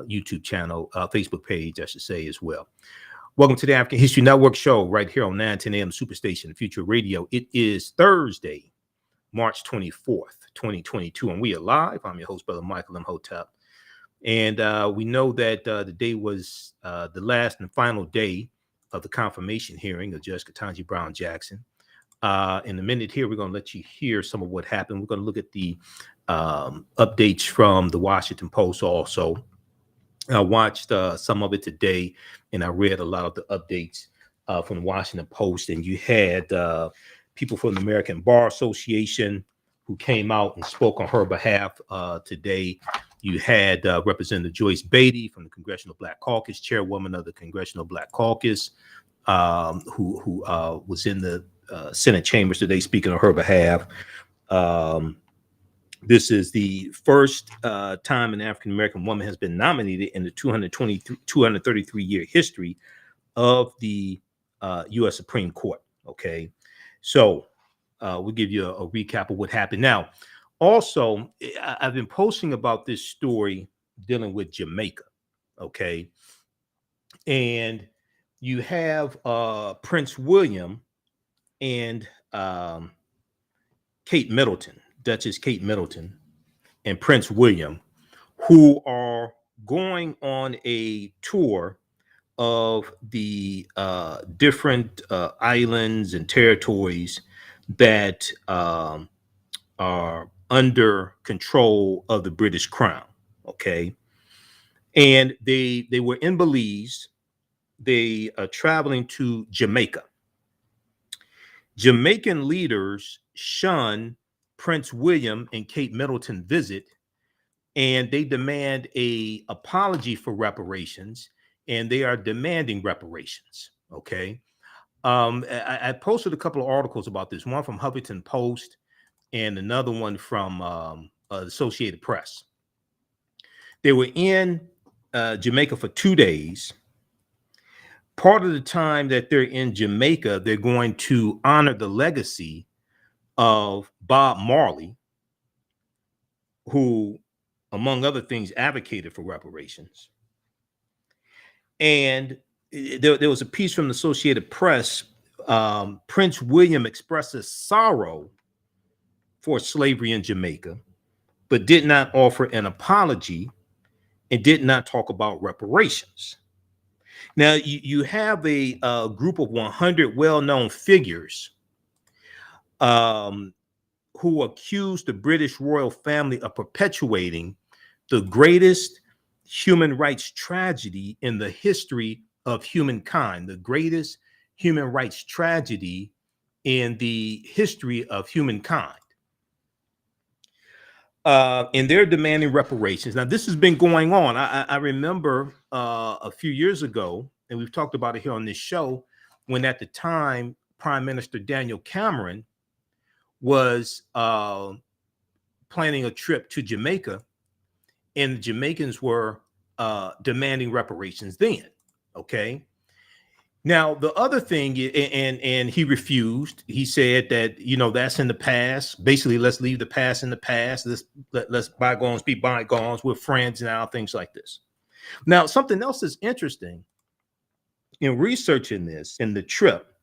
YouTube channel, Facebook page, I should say, as well. Welcome to the African History Network show right here on 910 AM Superstation Future Radio. It is Thursday, March 24th, 2022, and we are live. I'm your host, Brother Michael Imhotep. And we know that the day was the last and final day of the confirmation hearing of Judge Ketanji Brown Jackson. In a minute here, we're going to let you hear some of what happened. We're going to look at the updates from the Washington Post also. I watched some of it today, and I read a lot of the updates from the Washington Post. And you had people from the American Bar Association who came out and spoke on her behalf today. You had Representative Joyce Beatty from the Congressional Black Caucus, chairwoman of the Congressional Black Caucus, who was in the Senate chambers today speaking on her behalf. This is the first time an African-American woman has been nominated in the 233-year history of the U.S. Supreme Court. Okay, so we'll give you a recap of what happened. Now, also, I've been posting about this story dealing with Jamaica. Okay, and you have Prince William and Kate Middleton, Duchess Kate Middleton, and Prince William, who are going on a tour of the different islands and territories that are under control of the British Crown. Okay, and they were in Belize. They are traveling to Jamaica. Jamaican leaders shun Prince William and Kate Middleton visit, and they demand an apology for reparations, and they are demanding reparations. Okay, I posted a couple of articles about this, one from Huffington Post and another one from the Associated Press. They were in Jamaica for 2 days. Part of the time that they're in Jamaica, they're going to honor the legacy of Bob Marley, who, among other things, advocated for reparations. And there was a piece from the Associated Press. Prince William expresses sorrow for slavery in Jamaica, but did not offer an apology and did not talk about reparations. Now, you have a group of 100 well-known figures who accused the British royal family of perpetuating the greatest human rights tragedy in the history of humankind, the greatest human rights tragedy in the history of humankind. And they're demanding reparations. Now, this has been going on. I remember a few years ago, and we've talked about it here on this show, when at the time, Prime Minister Daniel Cameron was planning a trip to Jamaica, and the Jamaicans were demanding reparations then. Okay. Now, the other thing, and he refused. He said that, that's in the past. Basically, let's leave the past in the past. Let's bygones be bygones. We're friends now, things like this. Now, something else is interesting in researching this in the trip,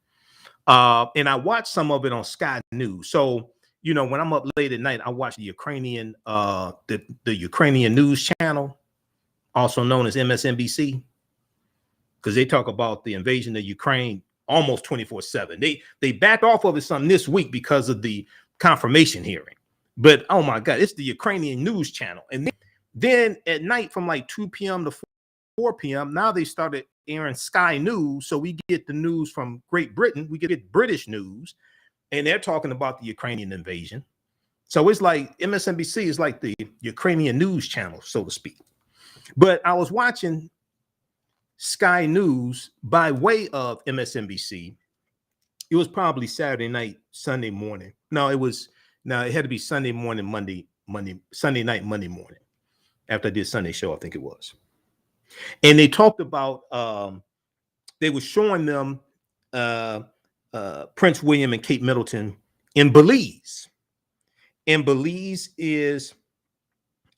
and I watched some of it on Sky News. So, when I'm up late at night, I watch the Ukrainian, the Ukrainian news channel, also known as MSNBC. Because they talk about the invasion of Ukraine almost 24/7. They backed off of it some this week because of the confirmation hearing. But oh my God, it's the Ukrainian news channel. And then at night from like 2 p.m. to 4 p.m., now they started airing Sky News. So we get the news from Great Britain. We get British news, and they're talking about the Ukrainian invasion. So it's like MSNBC is like the Ukrainian news channel, so to speak. But I was watching Sky News by way of MSNBC. It was probably Saturday night, Sunday morning. It had to be Sunday morning, Sunday night, Monday morning. After I did Sunday show, I think it was. And they talked about, they were showing them Prince William and Kate Middleton in Belize. And Belize is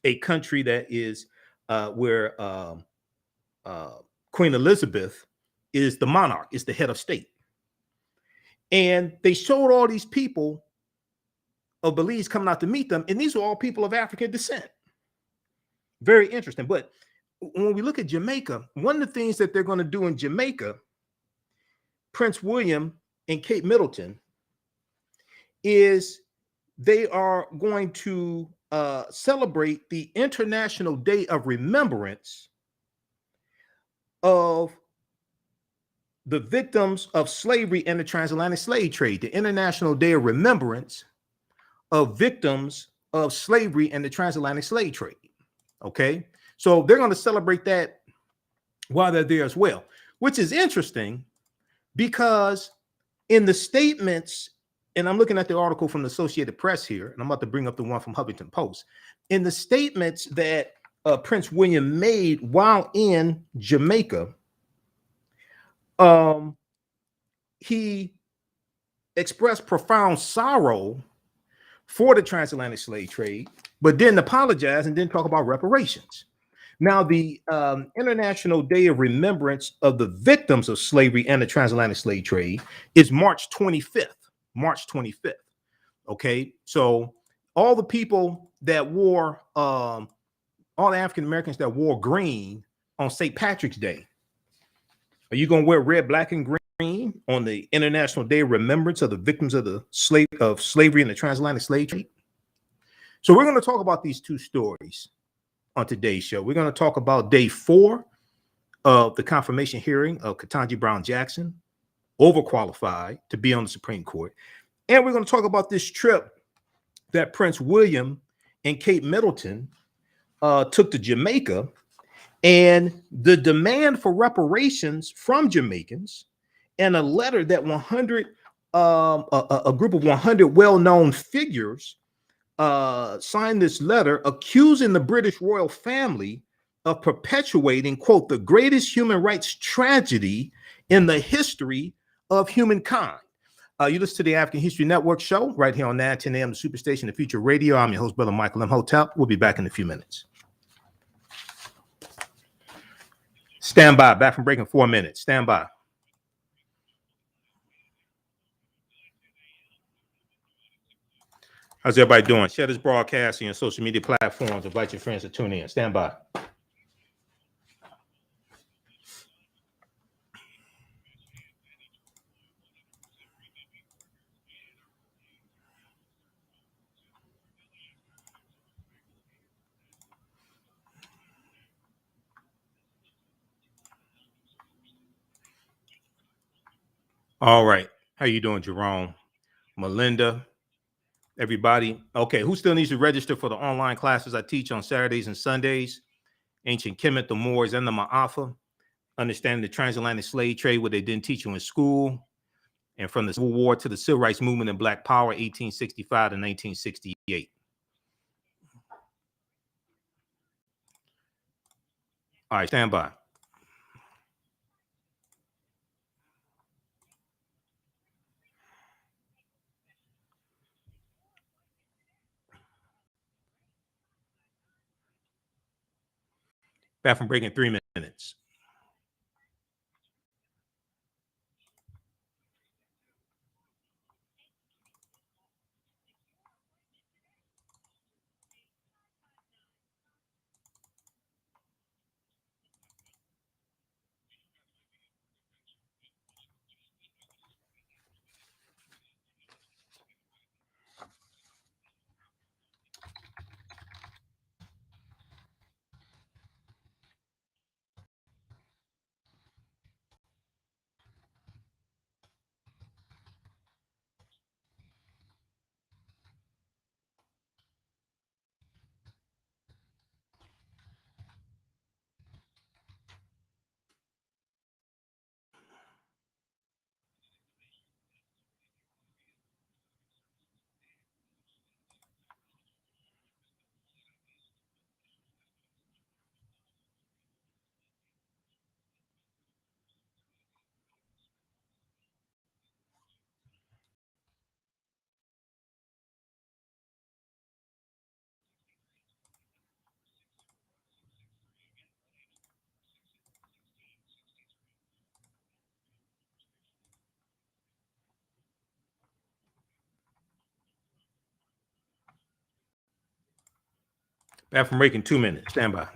a country that is where Queen Elizabeth is the monarch, is the head of state. And they showed all these people of Belize coming out to meet them, and these are all people of African descent. Very interesting. But when we look at Jamaica, one of the things that they're going to do in Jamaica, Prince William and Kate Middleton, is they are going to celebrate the International Day of Remembrance of the victims of slavery and the transatlantic slave trade. The International Day of Remembrance of victims of slavery and the transatlantic slave trade. Okay, so they're going to celebrate that while they're there as well, which is interesting because in the statements, and I'm looking at the article from the Associated Press here, and I'm about to bring up the one from Huffington Post. In the statements that Prince William made while in Jamaica, he expressed profound sorrow for the transatlantic slave trade, but didn't apologize and didn't talk about reparations. Now, the International Day of Remembrance of the victims of slavery and the transatlantic slave trade is March 25th. March 25th. Okay, so all the people that wore, all the African Americans that wore green on St. Patrick's Day, are you going to wear red, black, and green on the International Day of Remembrance of the victims of the slavery and the transatlantic slave trade? So we're going to talk about these two stories on today's show. We're going to talk about day 4 of the confirmation hearing of Ketanji Brown Jackson, overqualified to be on the Supreme Court. And we're going to talk about this trip that Prince William and Kate Middleton took to Jamaica, and the demand for reparations from Jamaicans, and a letter that a group of 100 well-known figures signed this letter accusing the British royal family of perpetuating, quote, the greatest human rights tragedy in the history of humankind. You listen to the African History Network show right here on 910 AM, the Superstation, the Future Radio. I'm your host, Brother Michael Imhotep. We'll be back in a few minutes. Stand by. Back from break in 4 minutes. Stand by. How's everybody doing? Share this broadcast on your social media platforms. Invite your friends to tune in. Stand by. All right. How you doing, Jerome? Melinda? Everybody? Okay. Who still needs to register for the online classes I teach on Saturdays and Sundays? Ancient Kemet, the Moors, and the Maafa. Understanding the transatlantic slave trade, what they didn't teach you in school. And from the Civil War to the Civil Rights Movement and Black Power, 1865 to 1968. All right. Stand by. Back from breaking 3 minutes. Back from break in 2 minutes. Stand by.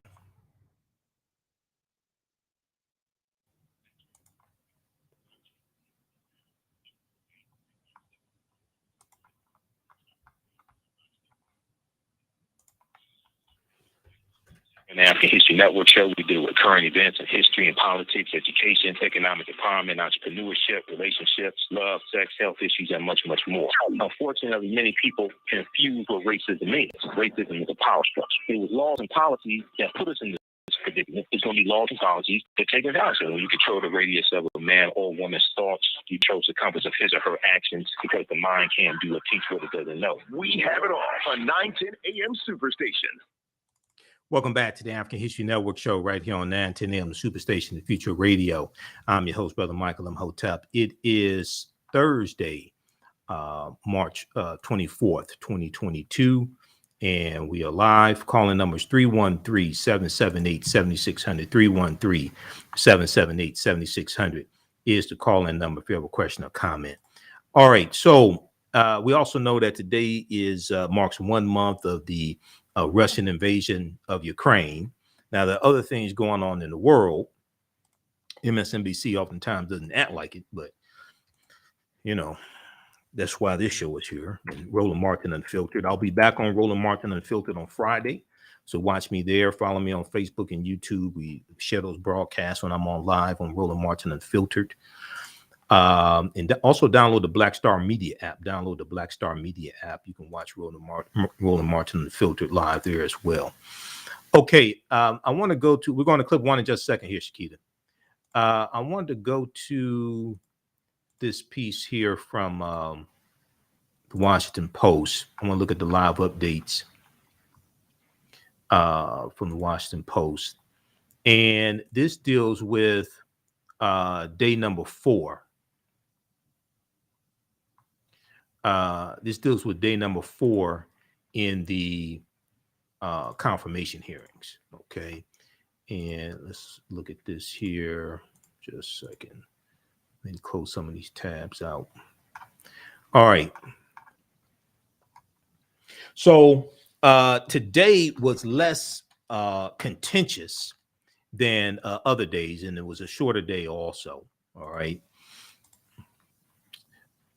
In the African History Network show, we deal with current events in history and politics, education, economic empowerment, entrepreneurship, relationships, love, sex, health issues, and much, much more. Unfortunately, many people confuse what racism means. Racism is a power structure. It was laws and policies that put us in this predicament. It's going to be laws and policies that take us out. So when you control the radius of a man or woman's thoughts, you chose the compass of his or her actions because the mind can't do or teach what it doesn't know. We have it all on 910 AM Superstation. Welcome back to the African History Network show right here on 910 AM, the Superstation, the Future Radio. I'm your host, Brother Michael Imhotep. It is Thursday, March 24th, 2022, and we are live. Calling numbers 313-778-7600, 313-778-7600 is the call-in number if you have a question or comment. All right, so we also know that today is marks 1 month of the Russian invasion of Ukraine. Now, there are other things going on in the world. MSNBC oftentimes doesn't act like it, but, you know, that's why this show is here. And Roland Martin Unfiltered. I'll be back on Roland Martin Unfiltered on Friday. So watch me there. Follow me on Facebook and YouTube. We share those broadcasts when I'm on live on Roland Martin Unfiltered. And also download the Black Star Media app. Download the Black Star Media app. You can watch Roland Martin Unfiltered live there as well. Okay, I want to go to, we're going to clip one in just a second here, Shakita. I wanted to go to this piece here from the Washington Post. I want to look at the live updates from the Washington Post. And this deals with day number 4. This deals with day number 4 in the confirmation hearings. Okay. And let's look at this here. Just a second. Let me close some of these tabs out. All right. So today was less contentious than other days, and it was a shorter day also. All right.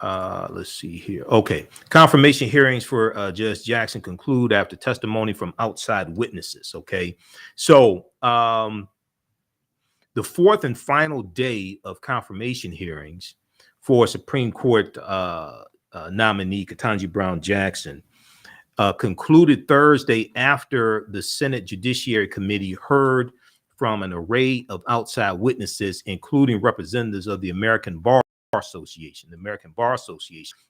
Let's see here. Okay. Confirmation hearings for Judge Jackson conclude after testimony from outside witnesses. Okay. So the fourth and final day of confirmation hearings for Supreme Court nominee Ketanji Brown Jackson concluded Thursday after the Senate Judiciary Committee heard from an array of outside witnesses, including representatives of the American Bar Association,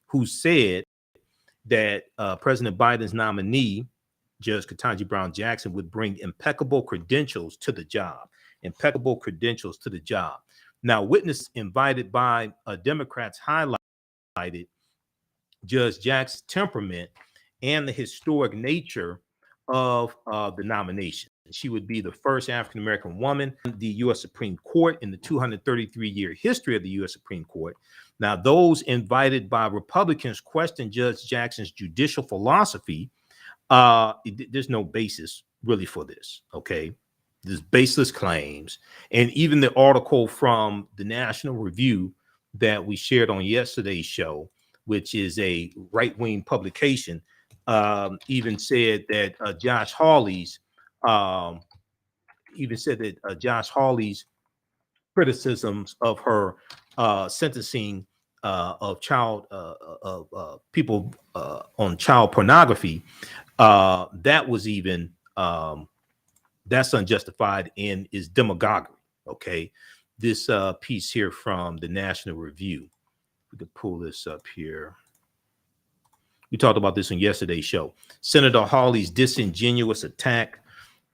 who said that President Biden's nominee, Judge Ketanji Brown Jackson, would bring impeccable credentials to the job. Now, witnesses invited by Democrats highlighted Judge Jackson's temperament and the historic nature of the nomination. She would be the first African-American woman in the U.S. Supreme Court in the 233-year history of the U.S. Supreme Court. Now, those invited by Republicans questioned Judge Jackson's judicial philosophy. There's no basis really for this, okay? There's baseless claims. And even the article from the National Review that we shared on yesterday's show, which is a right-wing publication, even said that Josh Hawley's criticisms of her sentencing of people on child pornography, that was even that's unjustified and is demagoguery. Okay, this piece here from the National Review. We could pull this up here. We talked about this on yesterday's show. Senator Hawley's disingenuous attack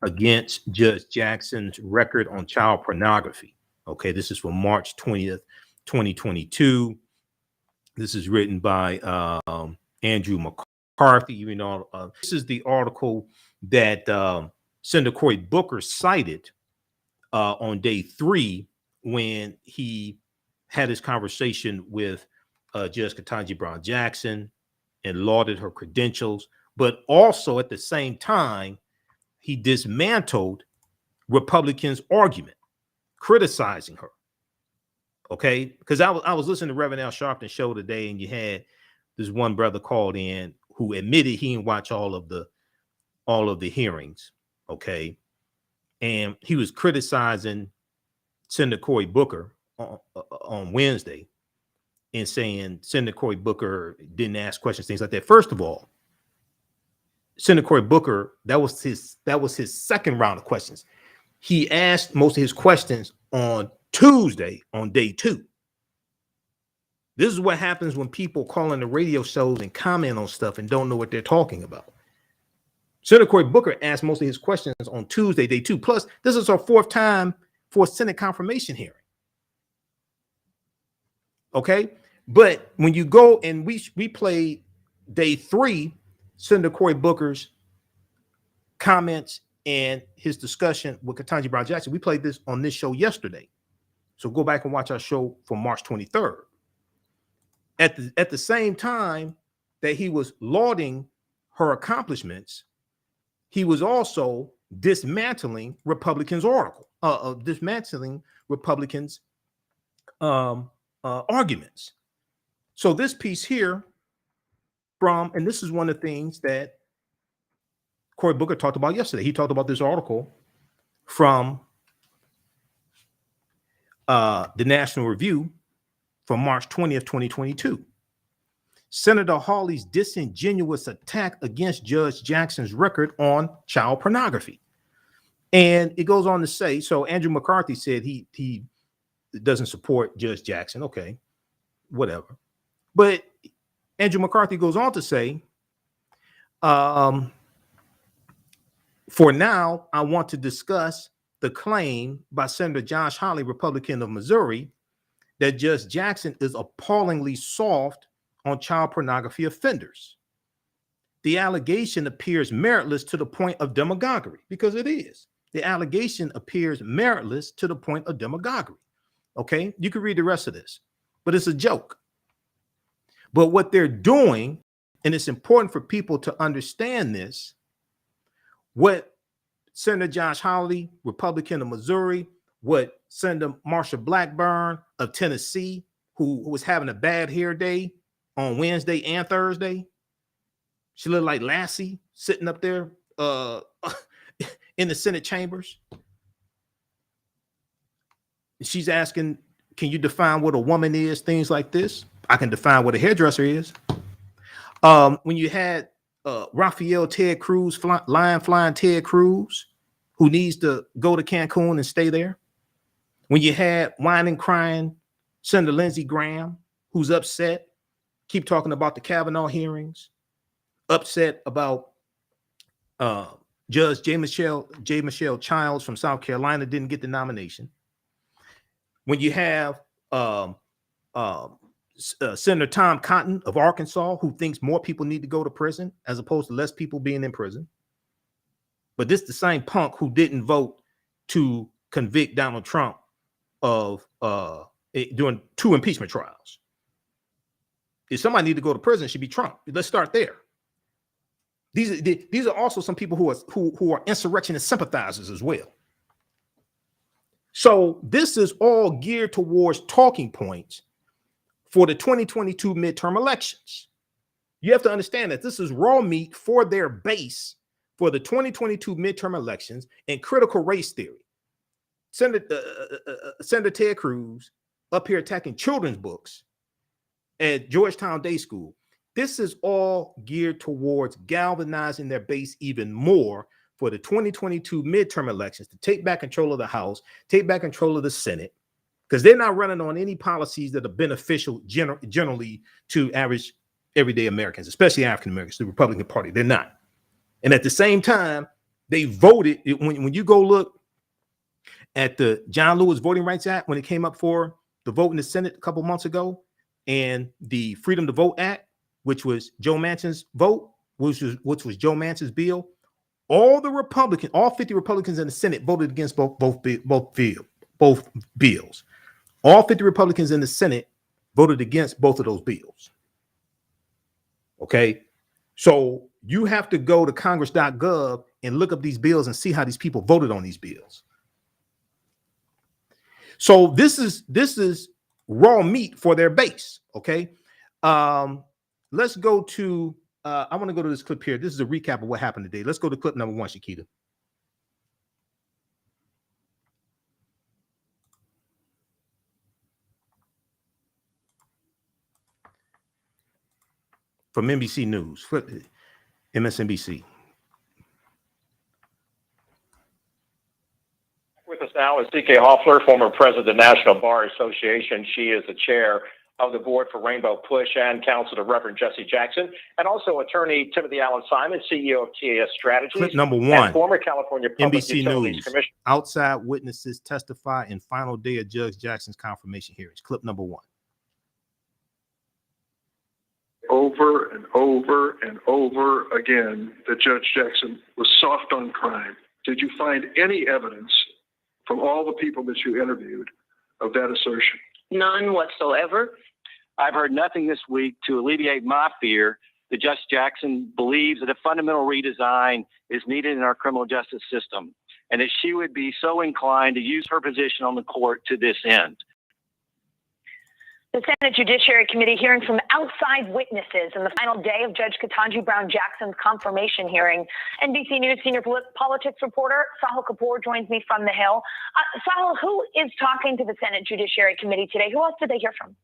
against Judge Jackson's record on child pornography. Okay, this is from March 20th, 2022. This is written by Andrew McCarthy. You know, this is the article that Senator Cory Booker cited on day 3 when he had his conversation with Judge Ketanji Brown Jackson and lauded her credentials, but also at the same time he dismantled Republicans' argument, criticizing her. Okay, because I was listening to Reverend Al Sharpton's show today, and you had this one brother called in who admitted he didn't watch all of the hearings. Okay, and he was criticizing Senator Cory Booker on Wednesday and saying Senator Cory Booker didn't ask questions, things like that. First of all, Senator Cory Booker, that was his second round of questions. He asked most of his questions on Tuesday on day 2. This is what happens when people call in the radio shows and comment on stuff and don't know what they're talking about. Senator Cory Booker asked most of his questions on Tuesday, day 2. Plus, this is our 4th time for a Senate confirmation hearing. Okay, but when you go and we played day 3, Senator Cory Booker's comments and his discussion with Ketanji Brown Jackson. We played this on this show yesterday. So go back and watch our show from March 23rd. At the same time that he was lauding her accomplishments, he was also dismantling Republicans' dismantling Republicans' arguments. So this piece here and this is one of the things that Cory Booker talked about yesterday. He talked about this article from the National Review from March 20th, 2022. Senator Hawley's disingenuous attack against Judge Jackson's record on child pornography. And it goes on to say, so Andrew McCarthy said he doesn't support Judge Jackson. Okay, whatever. But Andrew McCarthy goes on to say, for now, I want to discuss the claim by Senator Josh Hawley, Republican of Missouri, that Judge Jackson is appallingly soft on child pornography offenders. The allegation appears meritless to the point of demagoguery, because it is. The allegation appears meritless to the point of demagoguery. Okay, you can read the rest of this, but it's a joke. But what they're doing, and it's important for people to understand this, what Senator Josh Hawley, Republican of Missouri, what Senator Marsha Blackburn of Tennessee, who was having a bad hair day on Wednesday and Thursday, she looked like Lassie sitting up there in the Senate chambers. She's asking, can you define what a woman is? Things like this. I can define what a hairdresser is. When you had Raphael Ted Cruz, flying Ted Cruz, who needs to go to Cancun and stay there. When you had whining, crying Senator Lindsey Graham, who's upset, keep talking about the Kavanaugh hearings, upset about Judge J. Michelle Childs from South Carolina didn't get the nomination. When you have Senator Tom Cotton of Arkansas, who thinks more people need to go to prison as opposed to less people being in prison. But this is the same punk who didn't vote to convict Donald Trump of doing 2 impeachment trials. If somebody need to go to prison, it should be Trump. Let's start there. These are also some people who are insurrectionist sympathizers as well. So this is all geared towards talking points for the 2022 midterm elections. You have to understand that this is raw meat for their base for the 2022 midterm elections and critical race theory. Senator Ted Cruz up here attacking children's books at Georgetown Day School. This is all geared towards galvanizing their base even more for the 2022 midterm elections to take back control of the House, take back control of the Senate, because they're not running on any policies that are beneficial generally to average everyday Americans, especially African Americans, the Republican Party. They're not. And at the same time, they voted. When you go look at the John Lewis Voting Rights Act, when it came up for the vote in the Senate a couple months ago, and the Freedom to Vote Act, which was Joe Manchin's vote, which was Joe Manchin's bill, all 50 Republicans in the Senate voted against both bills. All 50 Republicans in the Senate voted against both of those bills. Okay, so you have to go to Congress.gov and look up these bills and see how these people voted on these bills. So this is raw meat for their base. Okay. Let's go to I want to go to this clip here. This is a recap of what happened today. Let's go to clip number 1, Shakita. From NBC News, MSNBC. With us now is C.K. Hoffler, former president of the National Bar Association. She is the chair of the board for Rainbow Push and counsel to Reverend Jesse Jackson, and also attorney Timothy Allen Simon, CEO of TAS Strategies. Clip number 1, and former California Public NBC Utilities News. Commissioner. Outside witnesses testify in final day of Judge Jackson's confirmation hearings. Clip number 1. Over and over and over again that Judge Jackson was soft on crime. Did you find any evidence from all the people that you interviewed of that assertion? None whatsoever. I've heard nothing this week to alleviate my fear that Judge Jackson believes that a fundamental redesign is needed in our criminal justice system, and that she would be so inclined to use her position on the court to this end. The Senate Judiciary Committee hearing from outside witnesses in the final day of Judge Ketanji Brown Jackson's confirmation hearing. NBC News senior politics reporter Sahil Kapoor joins me from the Hill. Sahil, who is talking to the Senate Judiciary Committee today? Who else did they hear from?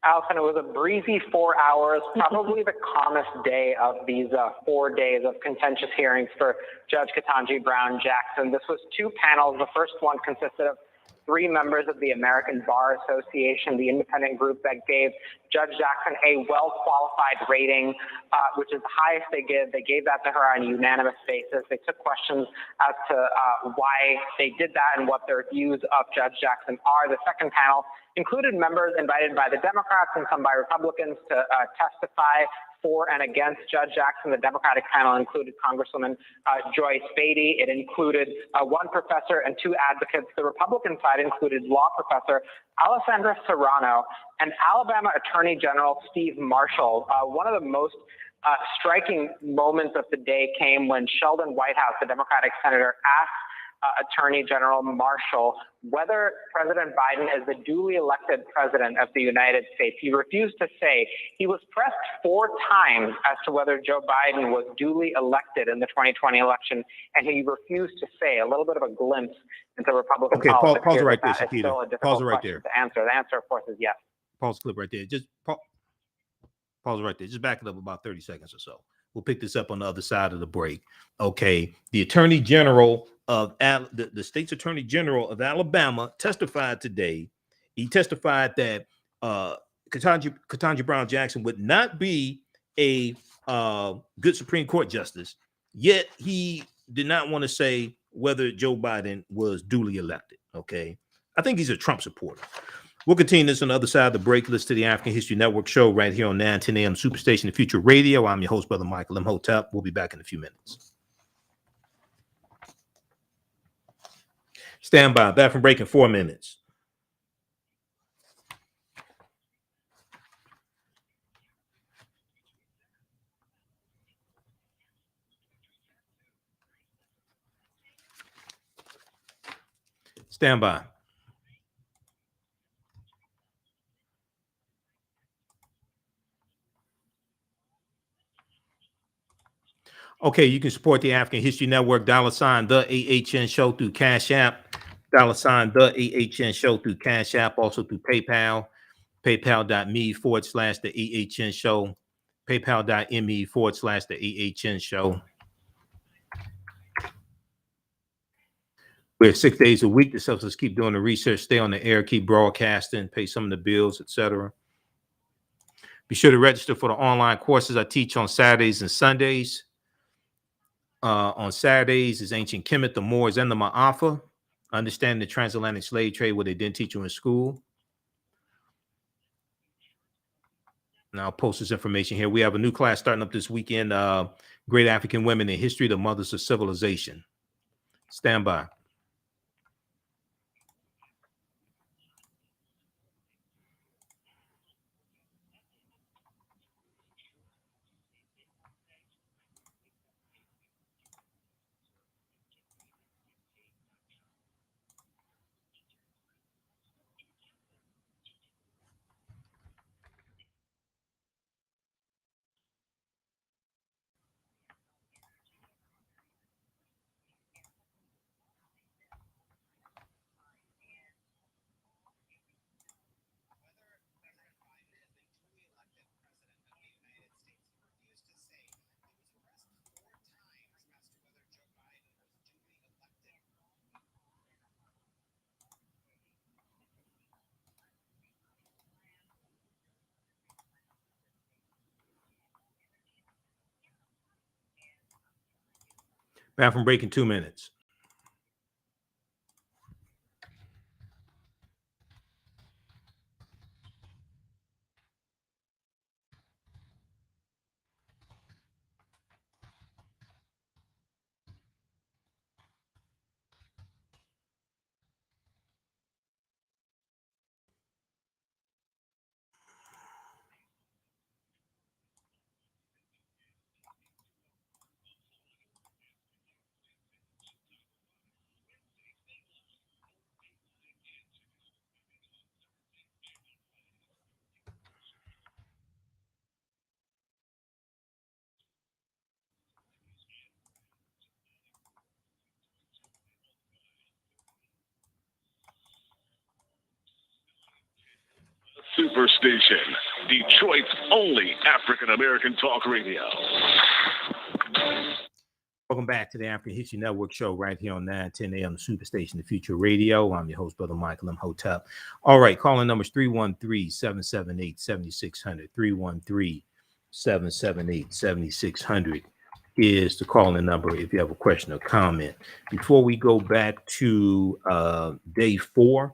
Allison, it was a breezy 4 hours, probably the calmest day of these 4 days of contentious hearings for Judge Ketanji Brown Jackson. This was 2 panels. The first one consisted of 3 members of the American Bar Association, the independent group that gave Judge Jackson a well-qualified rating, which is the highest they give. They gave that to her on a unanimous basis. They took questions as to why they did that and what their views of Judge Jackson are. The second panel included members invited by the Democrats and some by Republicans to testify for and against Judge Jackson. The Democratic panel included Congresswoman Joyce Beatty. It included 1 professor and 2 advocates. The Republican side included law professor Alessandra Serrano and Alabama Attorney General Steve Marshall. One of the most striking moments of the day came when Sheldon Whitehouse, the Democratic senator, asked Attorney General Marshall whether President Biden is the duly elected president of the United States. He refused to say. He was pressed 4 times as to whether Joe Biden was duly elected in the 2020 election, and he refused to say. A little bit of a glimpse into Republican politics. Pause it right there, That is Shakita. still a difficult Pause it right question there. to answer. The answer, of course, is yes. Pause the clip right there. Just pause it right there. Just back it up about 30 seconds or so. We'll pick this up on the other side of the break. Okay. The Attorney General of the state's Attorney General of Alabama testified today. He testified that Ketanji Brown Jackson would not be a good Supreme Court justice, yet he did not want to say whether Joe Biden was duly elected. Okay. I think he's a Trump supporter. We'll continue this on the other side of the break. Listen to the African History Network show right here on 910 AM Superstation and Future Radio. I'm your host, Brother Michael Imhotep. We'll be back in a few minutes. Stand by. Back from break in 4 minutes. Stand by. Okay, you can support the African History Network, $ the AHN show through Cash App, $ the AHN show through Cash App, also through PayPal, paypal.me/the AHN show, paypal.me/the AHN show. We're 6 days a week. This helps us keep doing the research, stay on the air, keep broadcasting, pay some of the bills, etc. Be sure to register for the online courses I teach on Saturdays and Sundays. On Saturdays is Ancient Kemet, the Moors, and the Maafa. Understanding the Transatlantic slave trade, what they didn't teach you in school. Now I'll post this information here. We have a new class starting up this weekend. Great African Women in History, the Mothers of Civilization. Stand by. Bathroom break in 2 minutes. Superstation, Detroit's only African-American talk radio. Welcome back to the African History Network show right here on 910 AM Superstation, the Future Radio. I'm your host, Brother Michael Imhotep. All right, calling numbers 313-778-7600. 313-778-7600 is the calling number if you have a question or comment. Before we go back to day 4,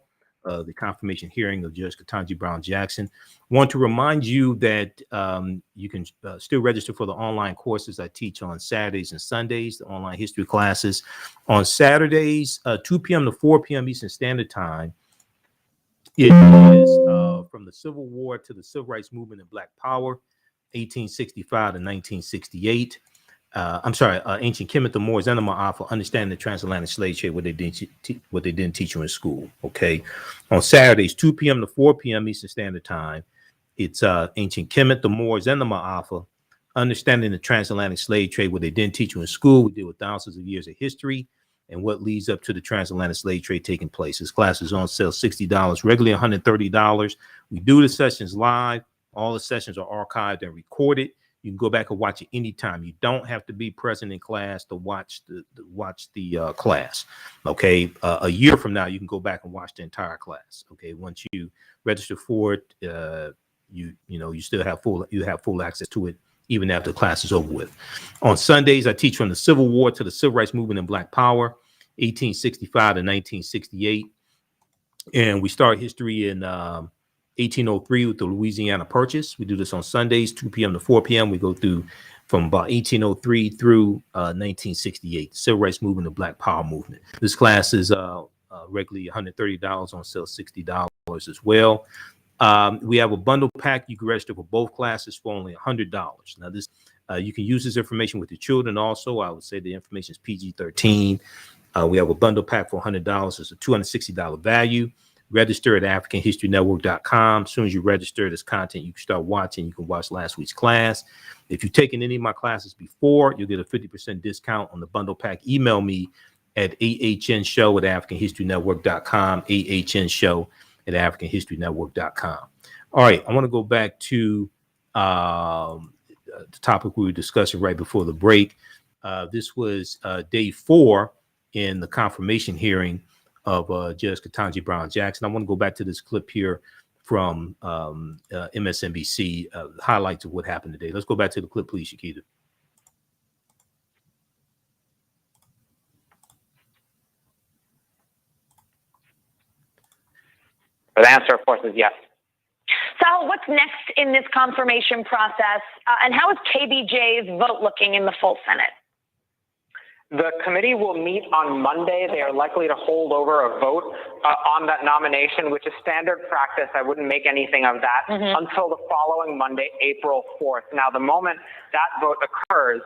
the confirmation hearing of Judge Ketanji Brown Jackson, I want to remind you that you can still register for the online courses I teach on Saturdays and Sundays, the online history classes. On Saturdays, 2 p.m. to 4 p.m. Eastern Standard Time, it is from the Civil War to the Civil Rights Movement and Black Power, 1865 to 1968. Ancient Kemet, the Moors, and the Maafa, understanding the transatlantic slave trade, what they didn't teach you in school. Okay, on Saturdays, 2 p.m. to 4 p.m. Eastern Standard Time, it's Ancient Kemet, the Moors, and the Maafa, understanding the transatlantic slave trade, what they didn't teach you in school. We deal with thousands of years of history and what leads up to the transatlantic slave trade taking place. This class is on sale $60, regularly $130. We do the sessions live. All the sessions are archived and recorded. You can go back and watch it anytime. You don't have to be present in class to watch the class. Okay, a year from now, you can go back and watch the entire class. Okay, once you register for it, you still have full access to it even after the class is over with. On Sundays, I teach from the Civil War to the Civil Rights Movement and Black Power, 1865 to 1968, and we start history in 1803 with the Louisiana Purchase. We do this on Sundays, 2 p.m. to 4 p.m. We go through from about 1803 through 1968, Civil Rights Movement and Black Power Movement. This class is regularly $130, on sale $60 as well. We have a bundle pack. You can register for both classes for only $100. Now, this you can use this information with your children also. I would say the information is PG-13. We have a bundle pack for $100. It's a $260 value. Register at AfricanHistoryNetwork.com. As soon as you register, this content you can start watching. You can watch last week's class. If you've taken any of my classes before, you'll get a 50% discount on the bundle pack. Email me at AHNShow@AfricanHistoryNetwork.com. AHNShow@AfricanHistoryNetwork.com. All right, I want to go back to the topic we were discussing right before the break. This was day 4 in the confirmation hearing of Judge Ketanji Brown Jackson. I want to go back to this clip here from MSNBC, highlights of what happened today. Let's go back to the clip, please, Shakita. The answer, of course, is yes. Sal, what's next in this confirmation process, and how is KBJ's vote looking in the full Senate? The committee will meet on Monday. They are likely to hold over a vote on that nomination, which is standard practice. I wouldn't make anything of that until the following Monday, April 4th. Now, the moment that vote occurs,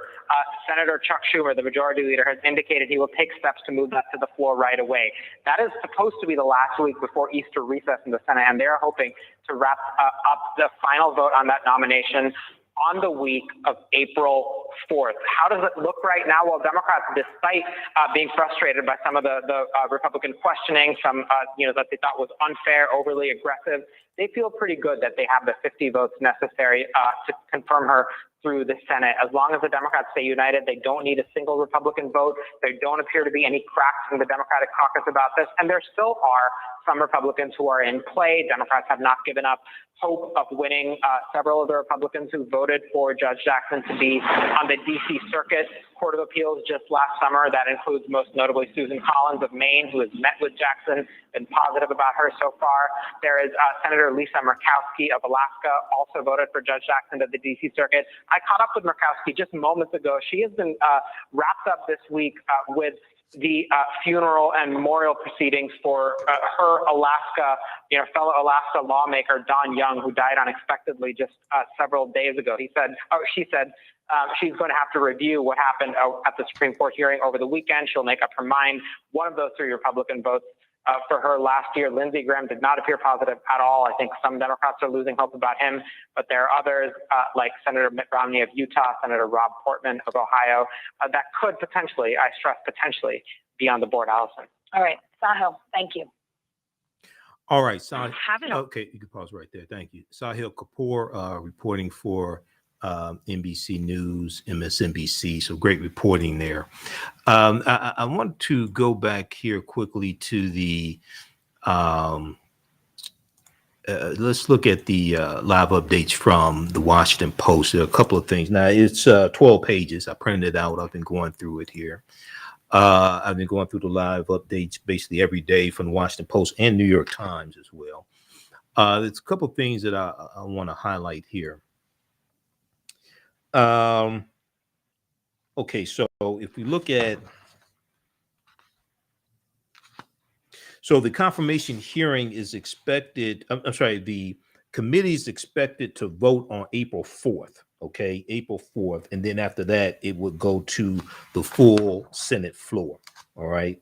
Senator Chuck Schumer, the majority leader, has indicated he will take steps to move that to the floor right away. That is supposed to be the last week before Easter recess in the Senate, and they're hoping to wrap up the final vote on that nomination on the week of April 4th. How does it look right now? Well, Democrats, despite being frustrated by some of the Republican questioning, some that they thought was unfair, overly aggressive, they feel pretty good that they have the 50 votes necessary to confirm her through the Senate. As long as the Democrats stay united, they don't need a single Republican vote. There don't appear to be any cracks in the Democratic caucus about this, and there still are some Republicans who are in play. Democrats have not given up hope of winning. Several of the Republicans who voted for Judge Jackson to be on the D.C. circuit Court of Appeals just last summer. That includes most notably Susan Collins of Maine, who has met with Jackson, been positive about her so far. There is Senator Lisa Murkowski of Alaska, also voted for Judge Jackson to the D.C. Circuit. I caught up with Murkowski just moments ago. She has been wrapped up this week with the funeral and memorial proceedings for her Alaska, fellow Alaska lawmaker Don Young, who died unexpectedly just several days ago. She said she's going to have to review what happened at the Supreme Court hearing over the weekend. She'll make up her mind. One of those 3 Republican votes for her last year, Lindsey Graham, did not appear positive at all. I think some Democrats are losing hope about him, but there are others like Senator Mitt Romney of Utah, Senator Rob Portman of Ohio, that could potentially, I stress potentially, be on the board, Allison. All right, Sahil, thank you. All right, Sahil. Okay, you can pause right there. Thank you. Sahil Kapoor reporting for NBC News, MSNBC. So great reporting there. I want to go back here quickly to the, let's look at the live updates from the Washington Post. There are a couple of things. Now it's 12 pages. I printed it out. I've been going through it here. I've been going through the live updates basically every day from the Washington Post and New York Times as well. There's a couple of things that I want to highlight here. Okay, so if we look at, so the confirmation hearing is expected, I'm sorry, the committee is expected to vote on April 4th, okay, April 4th, and then after that, it would go to the full Senate floor, all right?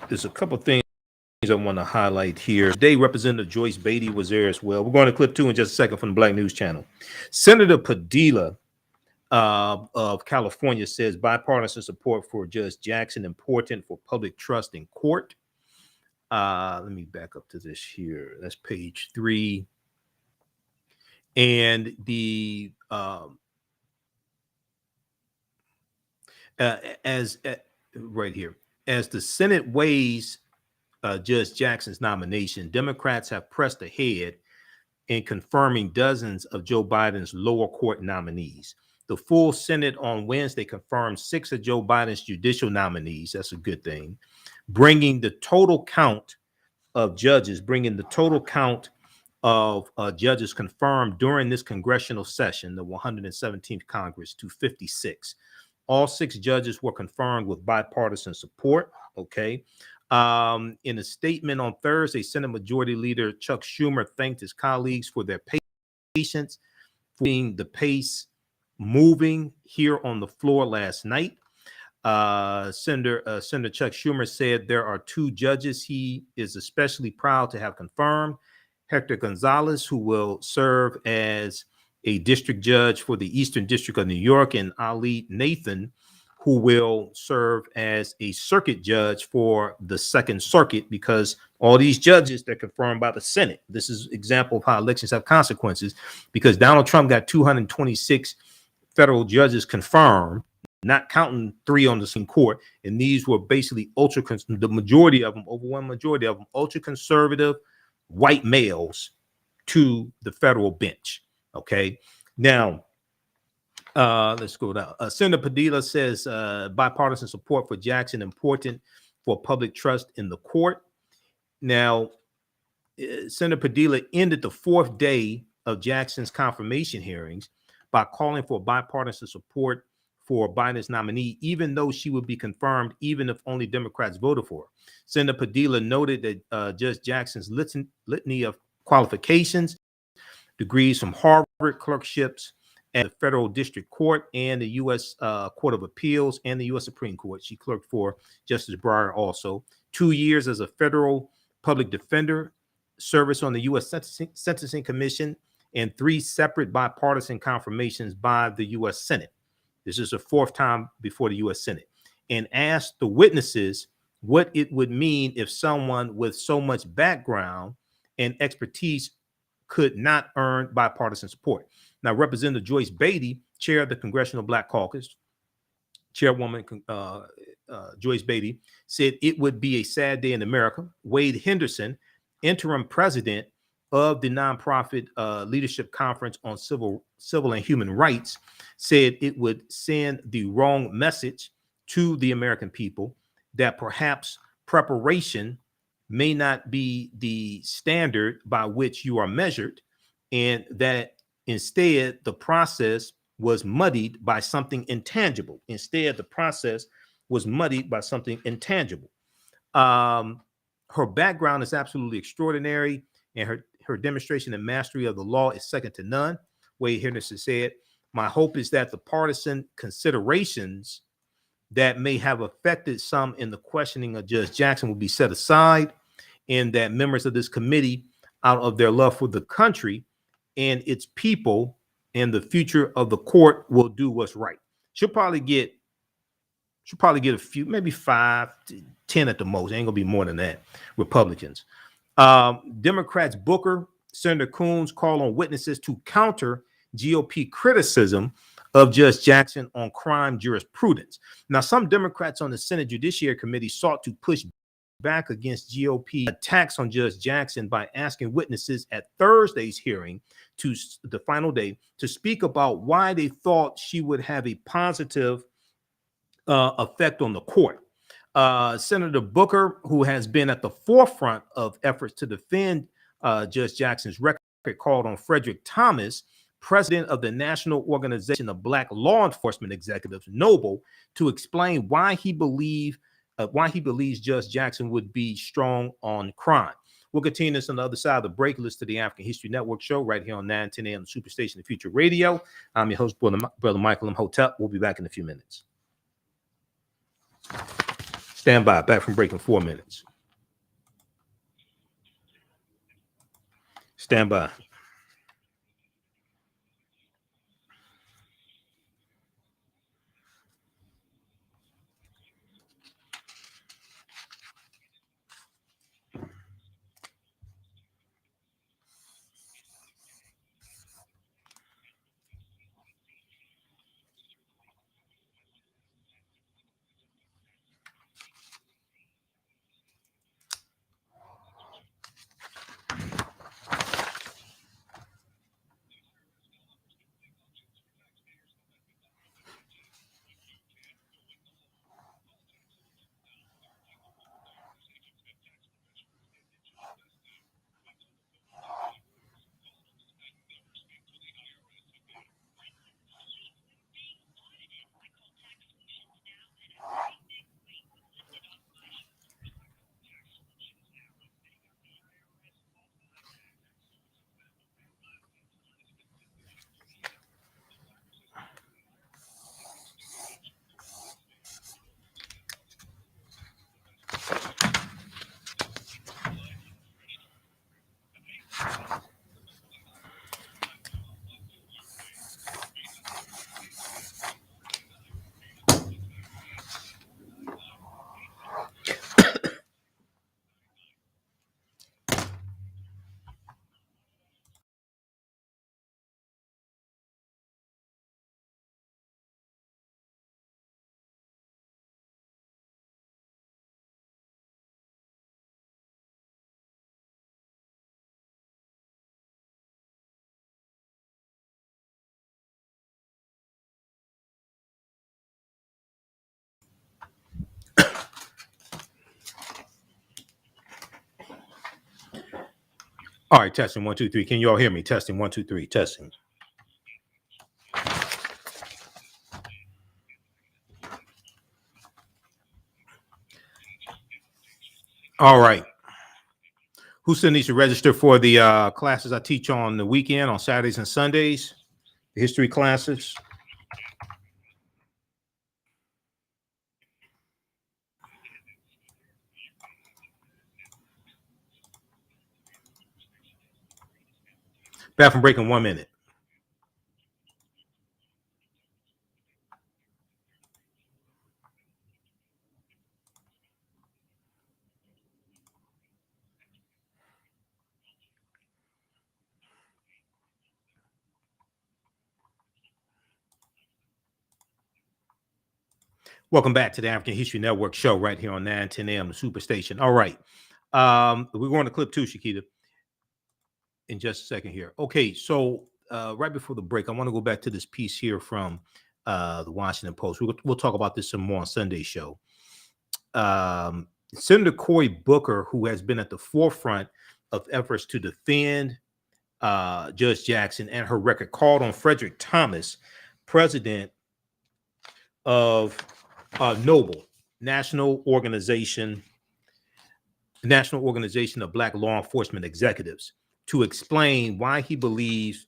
There's a couple things I want to highlight here. Today, Representative Joyce Beatty was there as well. We're going to clip 2 in just a second from the Black News Channel. Senator Padilla of California says bipartisan support for Judge Jackson important for public trust in court. Let me back up to this here. That's page 3. And the right here, as the Senate weighs Judge Jackson's nomination, Democrats have pressed ahead in confirming dozens of Joe Biden's lower court nominees. The full Senate on Wednesday confirmed 6 of Joe Biden's judicial nominees. That's a good thing. Bringing the total count of judges confirmed during this congressional session, the 117th Congress, to 56. All 6 judges were confirmed with bipartisan support. Okay. In a statement on Thursday, Senate Majority Leader Chuck Schumer thanked his colleagues for their patience, for being the pace moving here on the floor last night. Senator Chuck Schumer said there are 2 judges he is especially proud to have confirmed: Hector Gonzalez, who will serve as a district judge for the Eastern District of New York, and Ali Nathan, who will serve as a circuit judge for the Second Circuit, because all these judges, they're confirmed by the Senate. This is an example of how elections have consequences, because Donald Trump got 226 federal judges confirmed, not counting 3 on the Supreme Court. And these were basically the majority of them, overwhelming majority of them, ultra conservative white males to the federal bench. Okay. Now, let's go down. Senator Padilla says bipartisan support for Jackson important for public trust in the court. Now, Senator Padilla ended the 4th day of Jackson's confirmation hearings by calling for bipartisan support for Biden's nominee, even though she would be confirmed even if only Democrats voted for her. Senator Padilla noted that Judge Jackson's litany of qualifications, degrees from Harvard, clerkships at the Federal District Court and the U.S. Court of Appeals and the U.S. Supreme Court. She clerked for Justice Breyer also. 2 years as a federal public defender, service on the U.S. Sentencing Commission, and 3 separate bipartisan confirmations by the U.S. Senate. This is the 4th time before the U.S. Senate. And asked the witnesses what it would mean if someone with so much background and expertise could not earn bipartisan support. Now, Representative Joyce Beatty, chair of the Congressional Black Caucus, Chairwoman Joyce Beatty, said it would be a sad day in America. Wade Henderson, interim president of the nonprofit leadership conference on civil and human rights, said it would send the wrong message to the American people, that perhaps preparation may not be the standard by which you are measured, and that instead the process was muddied by something intangible. Instead, the process was muddied by something intangible. Her background is absolutely extraordinary, and her demonstration and mastery of the law is second to none. Wade Henderson said, "My hope is that the partisan considerations that may have affected some in the questioning of Judge Jackson will be set aside, and that members of this committee, out of their love for the country and its people and the future of the court, will do what's right." She'll probably get a few, maybe 5 to 10 at the most. Ain't gonna be more than that. Republicans. Democrats Booker, Senator Coons call on witnesses to counter GOP criticism of Judge Jackson on crime jurisprudence. Now, some Democrats on the Senate Judiciary Committee sought to push back against GOP attacks on Judge Jackson by asking witnesses at Thursday's hearing, to the final day, to speak about why they thought she would have a positive effect on the court. Senator Booker, who has been at the forefront of efforts to defend Judge Jackson's record, called on Frederick Thomas, president of the National Organization of Black Law Enforcement Executives, Noble, to explain why he believes Judge Jackson would be strong on crime. We'll continue this on the other side of the break. Listen to the African History Network show right here on 910 AM Superstation, the Future Radio. I'm your host, Brother Michael Imhotep. We'll be back in a few minutes. Stand by. Back from break in 4 minutes. Stand by. All right, testing 1 2 3. Can you all hear me? Testing 1 2 3. Testing. All right. Who still needs to register for the classes I teach on the weekend, on Saturdays and Sundays? The history classes. Back from break in 1 minute. Welcome back to the African History Network show right here on 910 AM, the Superstation. All right. We're going to clip 2, Shakita, in just a second here. Okay, so right before the break, I want to go back to this piece here from the Washington Post. We'll talk about this some more on Sunday's show. Senator Cory Booker, who has been at the forefront of efforts to defend Judge Jackson and her record, called on Frederick Thomas, president of NOBLE, National Organization of Black Law Enforcement Executives, to explain why he believes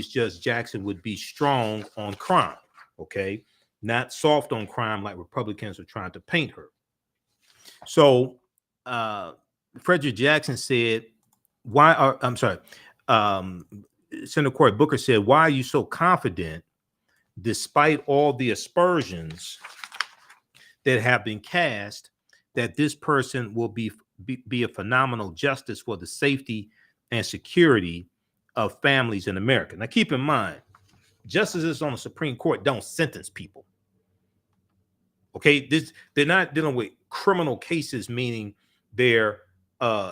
Judge Jackson would be strong on crime, okay, not soft on crime like Republicans are trying to paint her. So Frederick Jackson said, Senator Cory Booker said, why are you so confident, despite all the aspersions that have been cast, that this person will be a phenomenal justice for the safety and security of families in America? Now, keep in mind, justices on the Supreme Court don't sentence people. Okay, they're not dealing with criminal cases, meaning they're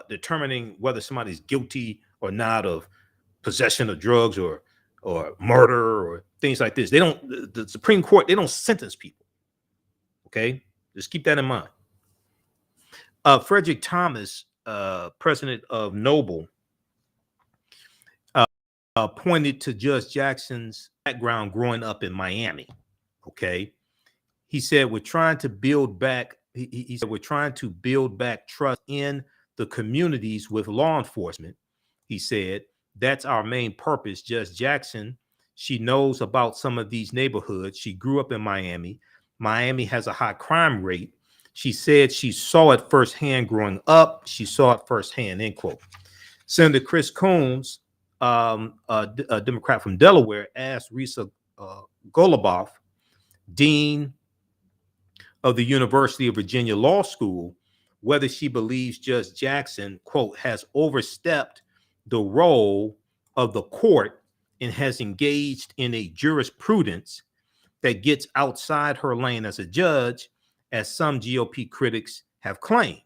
determining whether somebody's guilty or not of possession of drugs or murder or things like this. The Supreme Court, they don't sentence people. Okay, just keep that in mind. Frederick Thomas, president of NOBLE, pointed to Judge Jackson's background growing up in Miami. Okay, he said, we're trying to build back. He said, we're trying to build back trust in the communities with law enforcement. He said, that's our main purpose. Judge Jackson, she knows about some of these neighborhoods. She grew up in Miami. Miami has a high crime rate. She said she saw it firsthand growing up. She saw it firsthand, end quote. Senator Chris Coons, a Democrat from Delaware, asked Risa Goluboff, dean of the University of Virginia Law School, whether she believes Judge Jackson, quote, has overstepped the role of the court and has engaged in a jurisprudence that gets outside her lane as a judge, as some GOP critics have claimed.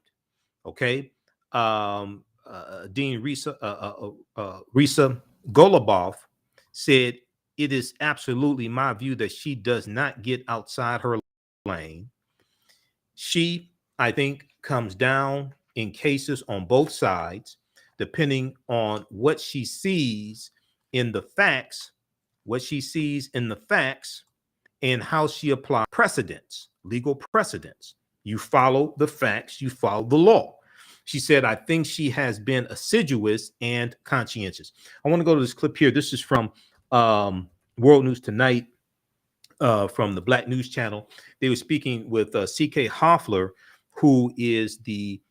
Okay, Dean Risa Goluboff said, it is absolutely my view that she does not get outside her lane. She, I think, comes down in cases on both sides, depending on what she sees in the facts, and how she applies precedents, legal precedents. You follow the facts, you follow the law. She said, I think she has been assiduous and conscientious. I want to go to this clip here. This is from World News Tonight, from the Black News Channel. They were speaking with C.K. Hoffler, who is the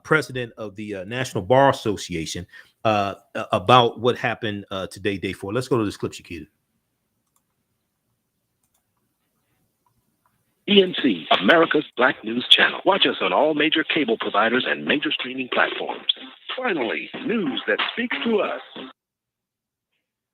president of the National Bar Association, about what happened today, day 4. Let's go to this clip, Shakita. ENC, America's Black News Channel. Watch us on all major cable providers and major streaming platforms. Finally, news that speaks to us.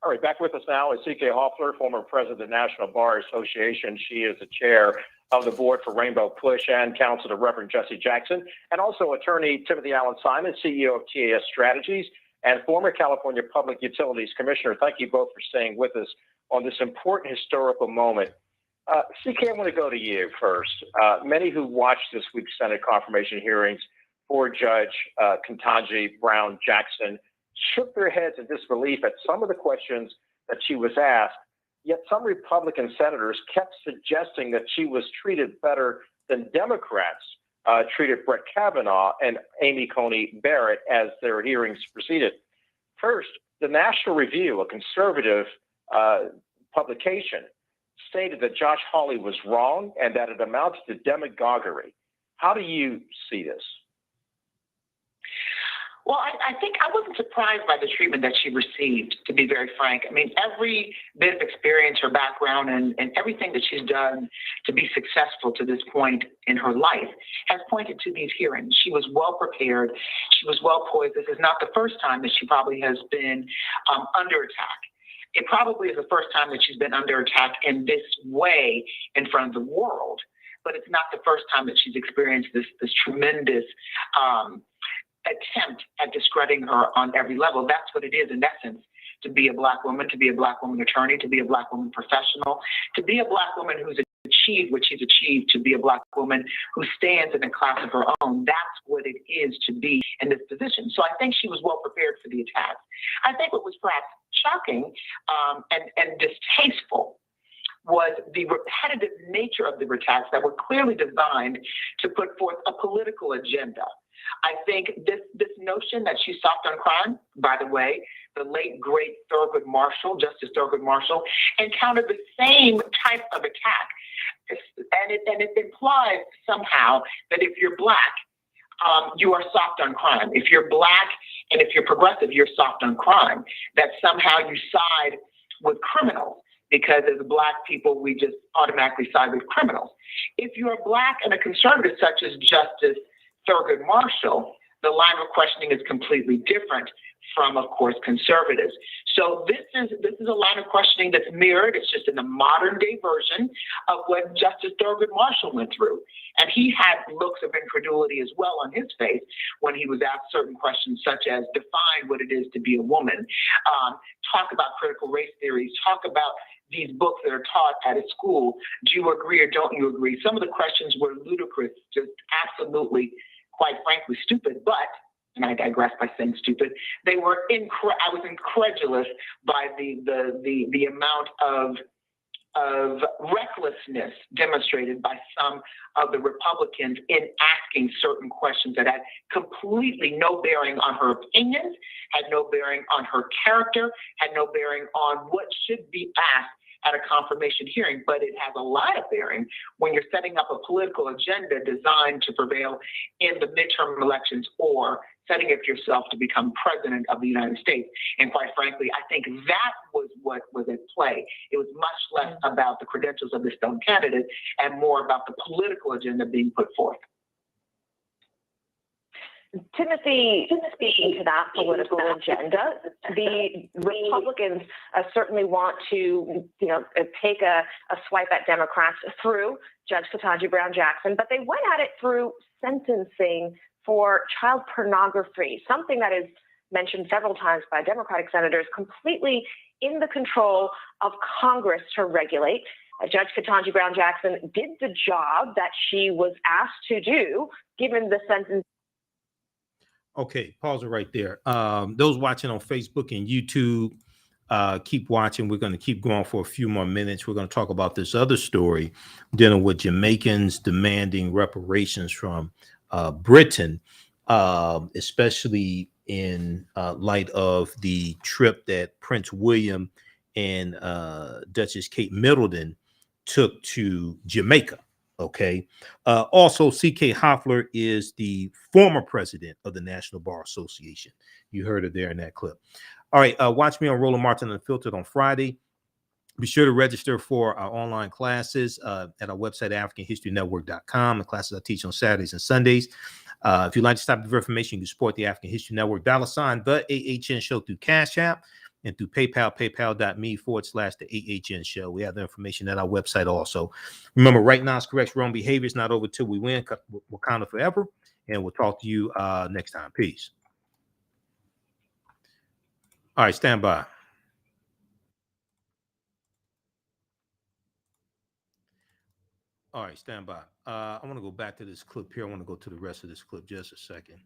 All right, back with us now is C.K. Hoffler, former president of the National Bar Association. She is the chair of the board for Rainbow Push and counsel to Reverend Jesse Jackson, and also attorney Timothy Allen Simon, CEO of TAS Strategies, and former California Public Utilities Commissioner. Thank you both for staying with us on this important historical moment. CK, I want to go to you first. Many who watched this week's Senate confirmation hearings for Judge Ketanji Brown Jackson shook their heads in disbelief at some of the questions that she was asked, yet some Republican senators kept suggesting that she was treated better than Democrats treated Brett Kavanaugh and Amy Coney Barrett as their hearings proceeded. First, the National Review, a conservative publication, stated that Josh Hawley was wrong and that it amounts to demagoguery. How do you see this? Well, I think I wasn't surprised by the treatment that she received, to be very frank. I mean, every bit of experience, her background, and everything that she's done to be successful to this point in her life has pointed to these hearings. She was well prepared. She was well poised. This is not the first time that she probably has been under attack. It probably is the first time that she's been under attack in this way in front of the world. but it's not the first time that she's experienced this tremendous attempt at discrediting her on every level. That's what it is in essence, to be a Black woman, to be a Black woman attorney, to be a Black woman professional, to be a Black woman who's achieved what she's achieved, to be a Black woman who stands in a class of her own. That's what it is to be in this position. So I think she was well prepared for the attack. I think what was perhaps shocking and distasteful was the repetitive nature of the attacks that were clearly designed to put forth a political agenda. I think this notion that she's soft on crime, by the way, the late, great Justice Thurgood Marshall, encountered the same type of attack. And it implies somehow that if you're Black, you are soft on crime. If you're Black and if you're progressive, you're soft on crime. That somehow you side with criminals, because as Black people, we just automatically side with criminals. If you're Black and a conservative such as Justice Thurgood Marshall, the line of questioning is completely different from, of course, conservatives. So this is a line of questioning that's mirrored. It's just in the modern day version of what Justice Thurgood Marshall went through. And he had looks of incredulity as well on his face when he was asked certain questions such as define what it is to be a woman, talk about critical race theories, talk about these books that are taught at a school. Do you agree or don't you agree? Some of the questions were ludicrous, just absolutely, quite frankly, stupid, but, and I digress by saying stupid, they were I was incredulous by the amount of recklessness demonstrated by some of the Republicans in asking certain questions that had completely no bearing on her opinions, had no bearing on her character, had no bearing on what should be asked at a confirmation hearing, but it has a lot of bearing when you're setting up a political agenda designed to prevail in the midterm elections or setting up yourself to become president of the United States. And quite frankly, I think that was what was at play. It was much less about the credentials of the stone candidate and more about the political agenda being put forth. Timothy, speaking to that political agenda, the Republicans certainly want to, take a swipe at Democrats through Judge Ketanji Brown Jackson, but they went at it through sentencing for child pornography, something that is mentioned several times by Democratic senators, completely in the control of Congress to regulate. Judge Ketanji Brown Jackson did the job that she was asked to do, given the sentence. Okay, pause it right there. Those watching on Facebook and YouTube, keep watching. We're going to keep going for a few more minutes. We're going to talk about this other story dealing with Jamaicans demanding reparations from Britain, especially in light of the trip that Prince William and Duchess Kate Middleton took to Jamaica. Okay. Also, C.K. Hoffler is the former president of the National Bar Association. You heard it there in that clip. All right. Watch me on Roland Martin Unfiltered on Friday. Be sure to register for our online classes at our website, AfricanHistoryNetwork.com. The classes I teach on Saturdays and Sundays. If you'd like to stop the information, you can support the African History Network, $ TheAHNShow through Cash App and through PayPal, paypal.me/TheAHNShow. We have the information at our website also. Remember, right now is correct. Wrong behavior is not over till we win. Wakanda forever. And we'll talk to you next time. Peace. All right, stand by. All right, stand by. I want to go back to this clip here. I want to go to the rest of this clip just a second.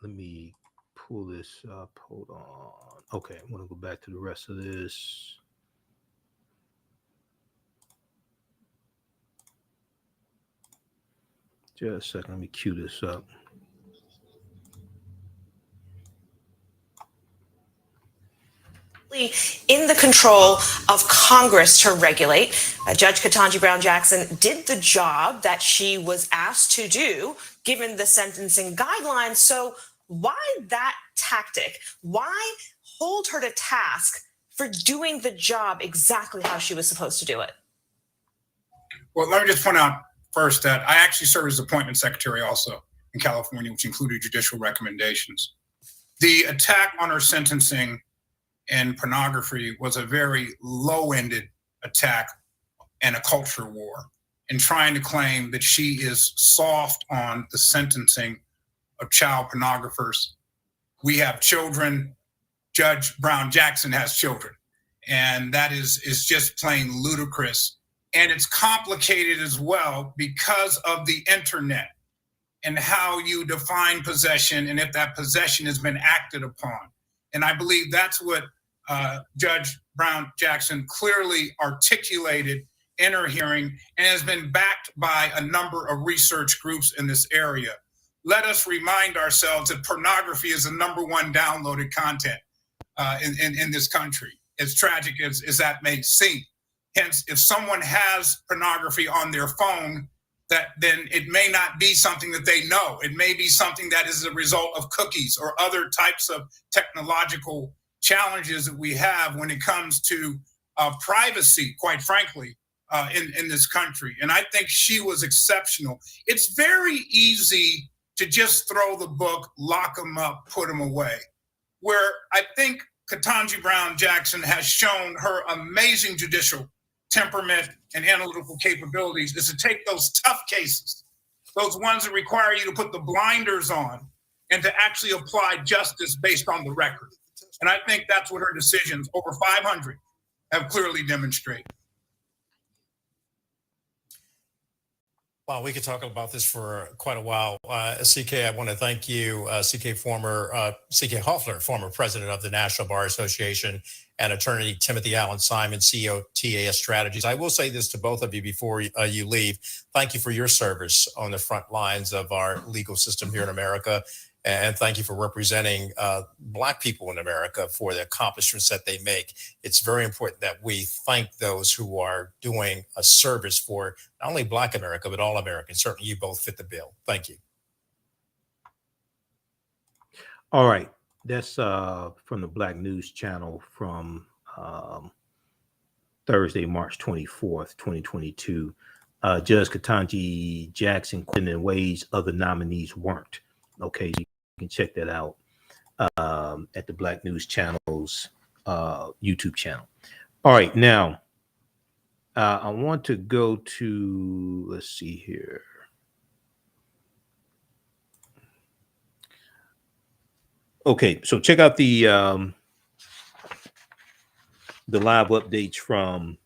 Let me pull this up. Hold on. Okay, I want to go back to the rest of this. Just a second. Let me cue this up. In the control of Congress to regulate. Judge Ketanji Brown Jackson did the job that she was asked to do, given the sentencing guidelines. So why that tactic? Why hold her to task for doing the job exactly how she was supposed to do it? Well, let me just point out first that I actually served as appointment secretary also in California, which included judicial recommendations. The attack on her sentencing and pornography was a very low-ended attack and a culture war, and trying to claim that she is soft on the sentencing of child pornographers. We have children. Judge Brown Jackson has children. And that is just plain ludicrous. And it's complicated as well because of the internet and how you define possession and if that possession has been acted upon. And I believe that's what Judge Brown Jackson clearly articulated in her hearing and has been backed by a number of research groups in this area. Let us remind ourselves that pornography is the #1 downloaded content in this country, as tragic as that may seem. Hence, if someone has pornography on their phone, then it may not be something that they know. It may be something that is a result of cookies or other types of technological challenges that we have when it comes to privacy, quite frankly, in this country. And I think she was exceptional. It's very easy to just throw the book, lock them up, put them away. Where I think Ketanji Brown Jackson has shown her amazing judicial temperament and analytical capabilities is to take those tough cases, those ones that require you to put the blinders on and to actually apply justice based on the record. And I think that's what her decisions, over 500, have clearly demonstrated. Well, we could talk about this for quite a while. CK, I want to thank you, CK Hoffler, former president of the National Bar Association, and attorney Timothy Allen Simon, CEO of TAS Strategies. I will say this to both of you before you leave. Thank you for your service on the front lines of our legal system here in America. And thank you for representing Black people in America for the accomplishments that they make. It's very important that we thank those who are doing a service for not only Black America, but all Americans. Certainly you both fit the bill. Thank you. All right. That's from the Black News Channel from Thursday, March 24th, 2022. Judge Ketanji Jackson quit in ways other nominees weren't. Okay, you can check that out at the Black News Channel's YouTube channel. All right, now I want to go to, let's see here. Okay, so check out the live updates from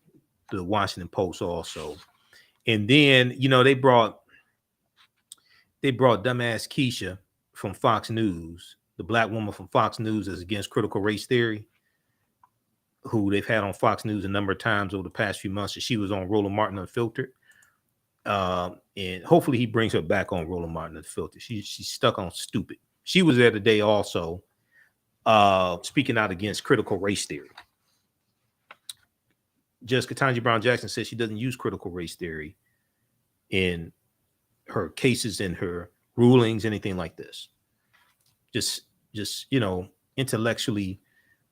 the Washington Post also. And then, you know, they brought dumbass Keisha from Fox News, the Black woman from Fox News is against critical race theory, who they've had on Fox News a number of times over the past few months. And she was on Roland Martin Unfiltered. And hopefully he brings her back on Roland Martin Unfiltered. She's stuck on stupid. She was there today also, speaking out against critical race theory. Judge Ketanji Brown Jackson says she doesn't use critical race theory in her cases, in her rulings, anything like this. Just you know, intellectually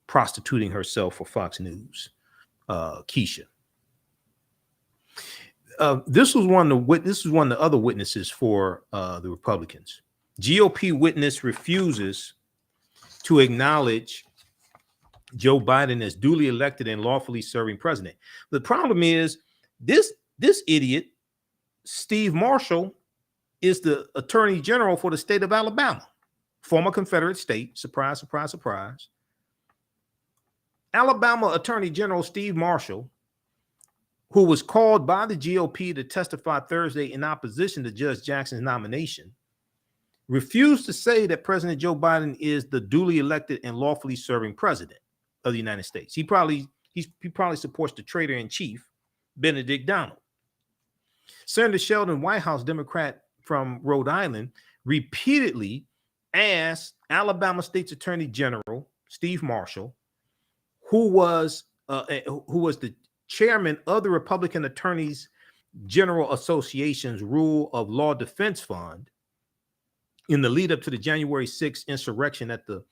prostituting herself for Fox News. Keisha. This was one of the other witnesses for the Republicans. GOP witness refuses to acknowledge Joe Biden as duly elected and lawfully serving president. The problem is this idiot, Steve Marshall, is the Attorney General for the state of Alabama, former Confederate state. Surprise, surprise, surprise. Alabama Attorney General Steve Marshall, who was called by the GOP to testify Thursday in opposition to Judge Jackson's nomination, refused to say that President Joe Biden is the duly elected and lawfully serving president of the United States. He probably supports the traitor-in-chief, Benedict Donald. Senator Sheldon Whitehouse, Democrat from Rhode Island, repeatedly asked Alabama State's Attorney General Steve Marshall, who was the chairman of the Republican Attorneys General Association's Rule of Law Defense Fund, in the lead up to the January 6th insurrection at the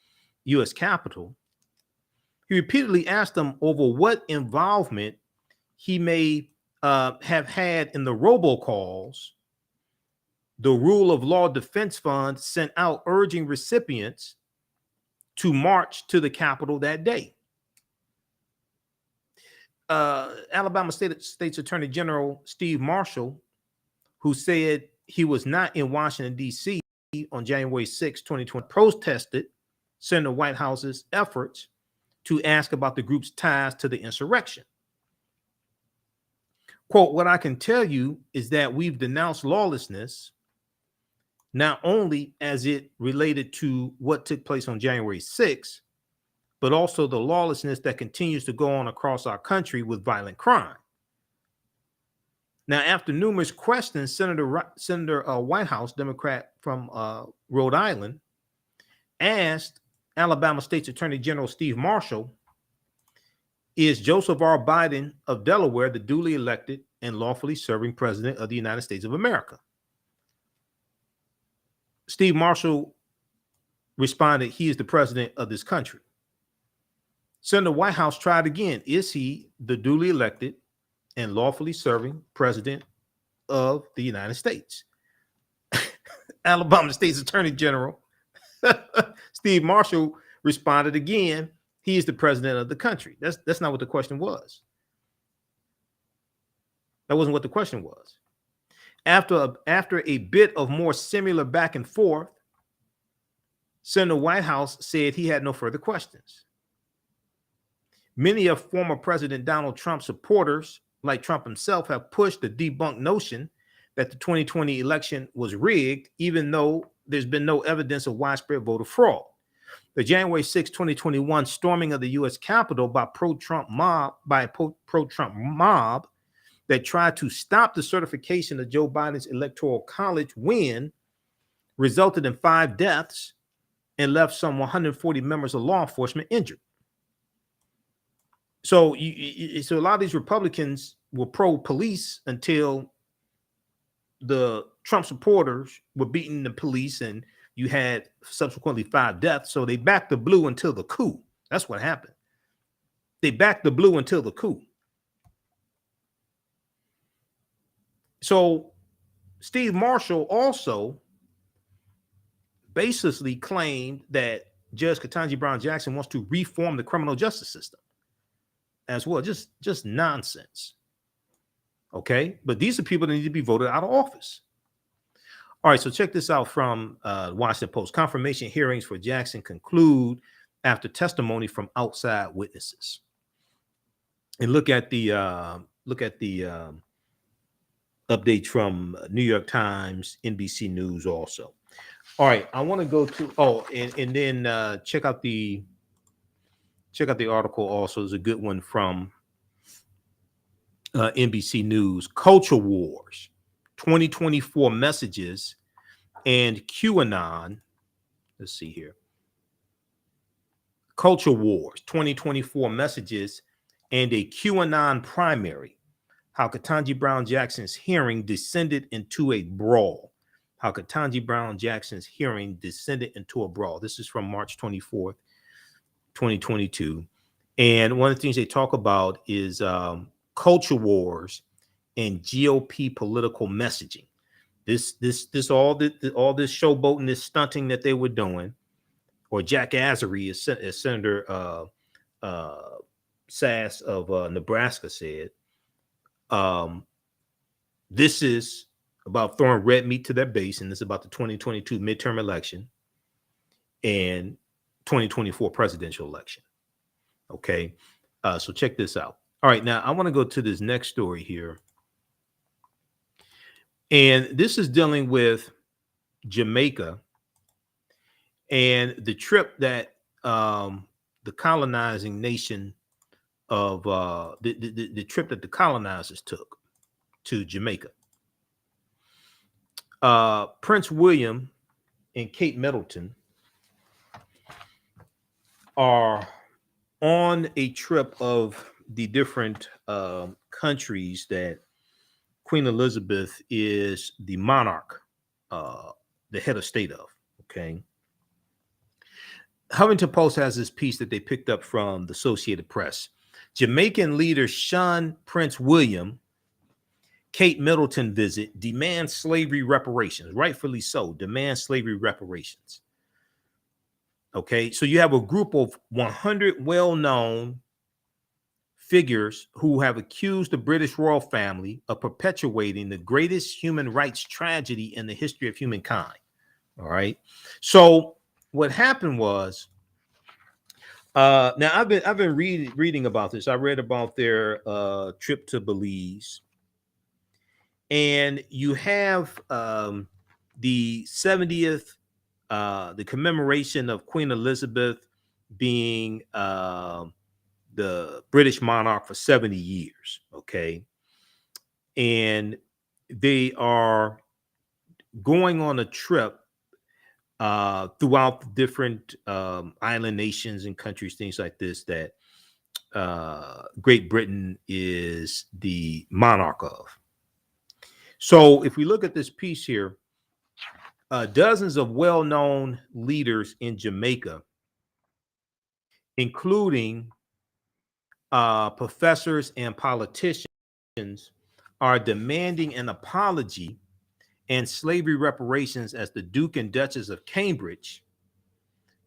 U.S. Capitol. He repeatedly asked him over what involvement he may have had in the robocalls the Rule of Law Defense Fund sent out urging recipients to march to the Capitol that day. Alabama State's Attorney General Steve Marshall, who said he was not in Washington, D.C. on January 6, 2020, protested Senator Whitehouse's efforts to ask about the group's ties to the insurrection. Quote, what I can tell you is that we've denounced lawlessness, not only as it related to what took place on January 6th, but also the lawlessness that continues to go on across our country with violent crime. Now, after numerous questions, Senator Whitehouse, Democrat from Rhode Island, asked Alabama State's Attorney General Steve Marshall, is Joseph R. Biden of Delaware the duly elected and lawfully serving president of the United States of America? Steve Marshall responded, he is the president of this country. Senator Whitehouse tried again, is he the duly elected and lawfully serving president of the United States? Alabama State's Attorney General Steve Marshall responded again, he is the president of the country. That's not what the question was. That wasn't what the question was. After a bit of more similar back and forth, Senator Whitehouse said he had no further questions. Many of former President Donald Trump's supporters, like Trump himself, have pushed the debunked notion that the 2020 election was rigged, even though there's been no evidence of widespread voter fraud. The January 6, 2021 storming of the U.S. Capitol by a pro-Trump mob that tried to stop the certification of Joe Biden's Electoral College win resulted in 5 deaths and left some 140 members of law enforcement injured. So a lot of these Republicans were pro-police until the Trump supporters were beating the police and you had subsequently 5 deaths. So they backed the blue until the coup. That's what happened. They backed the blue until the coup. So Steve Marshall also basically claimed that Judge Ketanji Brown Jackson wants to reform the criminal justice system as well. Just nonsense. Okay, but these are people that need to be voted out of office. All right, so check this out from Washington Post. Confirmation hearings for Jackson conclude after testimony from outside witnesses. And look at the updates from New York Times, NBC News also. All right, I want to go to and then check out the article also. There's a good one from NBC News. Culture Wars, 2024 messages and QAnon. Let's see here. Culture Wars, 2024 messages and a QAnon primary. How Ketanji Brown Jackson's hearing descended into a brawl. How Ketanji Brown Jackson's hearing descended into a brawl. This is from March 24th, 2022. And one of the things they talk about is culture wars and GOP political messaging. All this showboating, this stunting that they were doing, or jackassery, as Senator Sass of Nebraska said. This is about throwing red meat to their base, and this is about the 2022 midterm election and 2024 presidential election. Okay, so check this out. All right, now I want to go to this next story here. And this is dealing with Jamaica and the trip that the colonizing nation of the trip that the colonizers took to Jamaica. Prince William and Kate Middleton are on a trip of the different countries that Queen Elizabeth is the monarch, the head of state of. Okay. Huffington Post has this piece that they picked up from the Associated Press. Jamaican leaders shun Prince William, Kate Middleton visit, demand slavery reparations. Rightfully so, demand slavery reparations. Okay, so you have a group of 100 well-known figures who have accused the British royal family of perpetuating the greatest human rights tragedy in the history of humankind. All right. So what happened was, now I've been reading about this. I read about their trip to Belize, and you have the 70th, the commemoration of Queen Elizabeth being the British monarch for 70 years. Okay. And they are going on a trip throughout the different island nations and countries, things like this, that Great Britain is the monarch of. So if we look at this piece here, dozens of well-known leaders in Jamaica, including professors and politicians, are demanding an apology and slavery reparations as the Duke and Duchess of Cambridge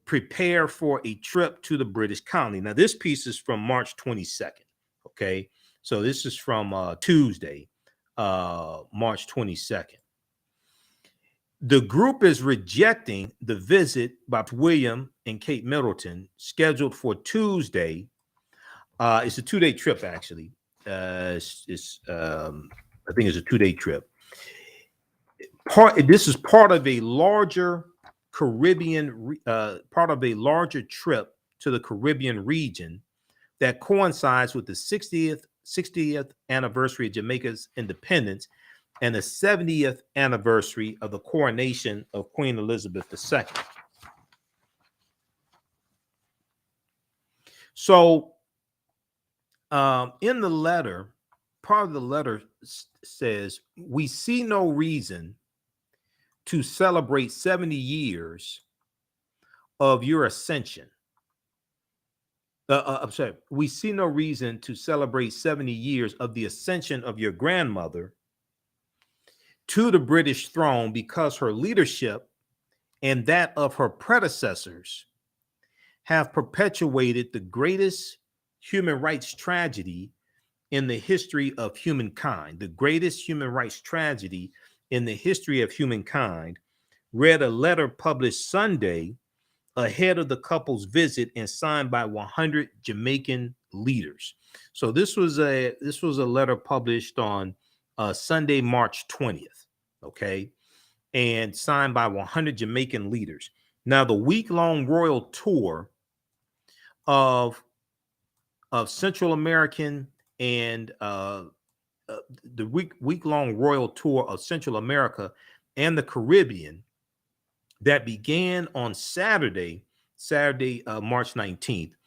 prepare for a trip to the British colony. Now, this piece is from March 22nd. Okay, so this is from Tuesday, March 22nd. The group is rejecting the visit by William and Kate Middleton scheduled for Tuesday. It's a 2-day trip, actually. I think it's a 2-day trip. This is part of a larger Caribbean, part of a larger trip to the Caribbean region that coincides with the 60th anniversary of Jamaica's independence and the 70th anniversary of the coronation of Queen Elizabeth II. So, in the letter, part of the letter says, "We see no reason to celebrate 70 years of your ascension." I'm sorry. "We see no reason to celebrate 70 years of the ascension of your grandmother to the British throne because her leadership and that of her predecessors have perpetuated the greatest human rights tragedy in the history of humankind." The greatest human rights tragedy in the history of humankind, read a letter published Sunday ahead of the couple's visit and signed by 100 Jamaican leaders. So this was a letter published on Sunday, March 20th, okay, and signed by 100 Jamaican leaders. Now, the week-long royal tour of Central American and the week-long royal tour of Central America and the Caribbean that began on Saturday, March 19th,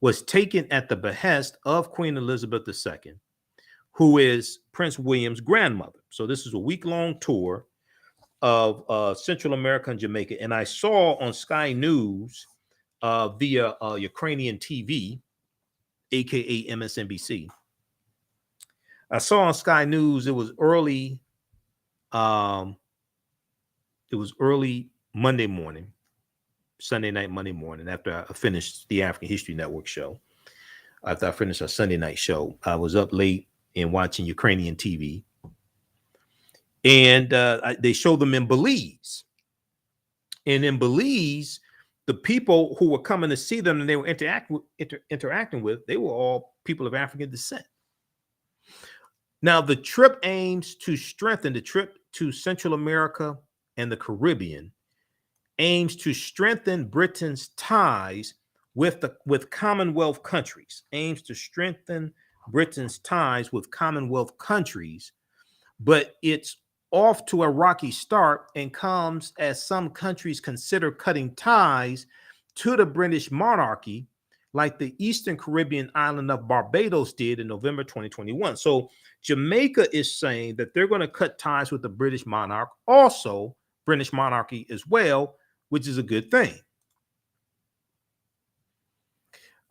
was taken at the behest of Queen Elizabeth II, who is Prince William's grandmother. So this is a week-long tour of Central America and Jamaica. And I saw on Sky News via Ukrainian TV, aka MSNBC, I saw on Sky News it was early Monday morning, Sunday night, Monday morning, after I finished the African History Network show. After I finished our Sunday night show, I was up late and watching Ukrainian TV. And they showed them in Belize. And in Belize, the people who were coming to see them and they were interacting with, they were all people of African descent. Now, the trip aims to strengthen the trip to Central America and the Caribbean, aims to strengthen Britain's ties with Commonwealth countries, but it's off to a rocky start and comes as some countries consider cutting ties to the British monarchy, like the Eastern Caribbean island of Barbados did in November 2021. So Jamaica is saying that they're going to cut ties with the British monarch, also British monarchy as well, which is a good thing.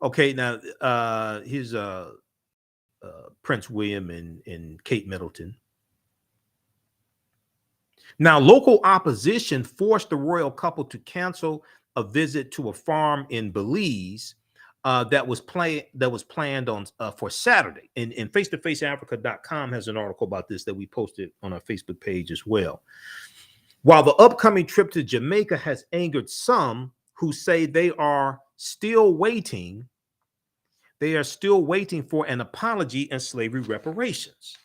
Okay, now here's Prince William and Kate Middleton. Now, local opposition forced the royal couple to cancel a visit to a farm in Belize that was planned on for Saturday. And face-to-faceafrica.com has an article about this that we posted on our Facebook page as well. While the upcoming trip to Jamaica has angered some who say they are still waiting for an apology and slavery reparations.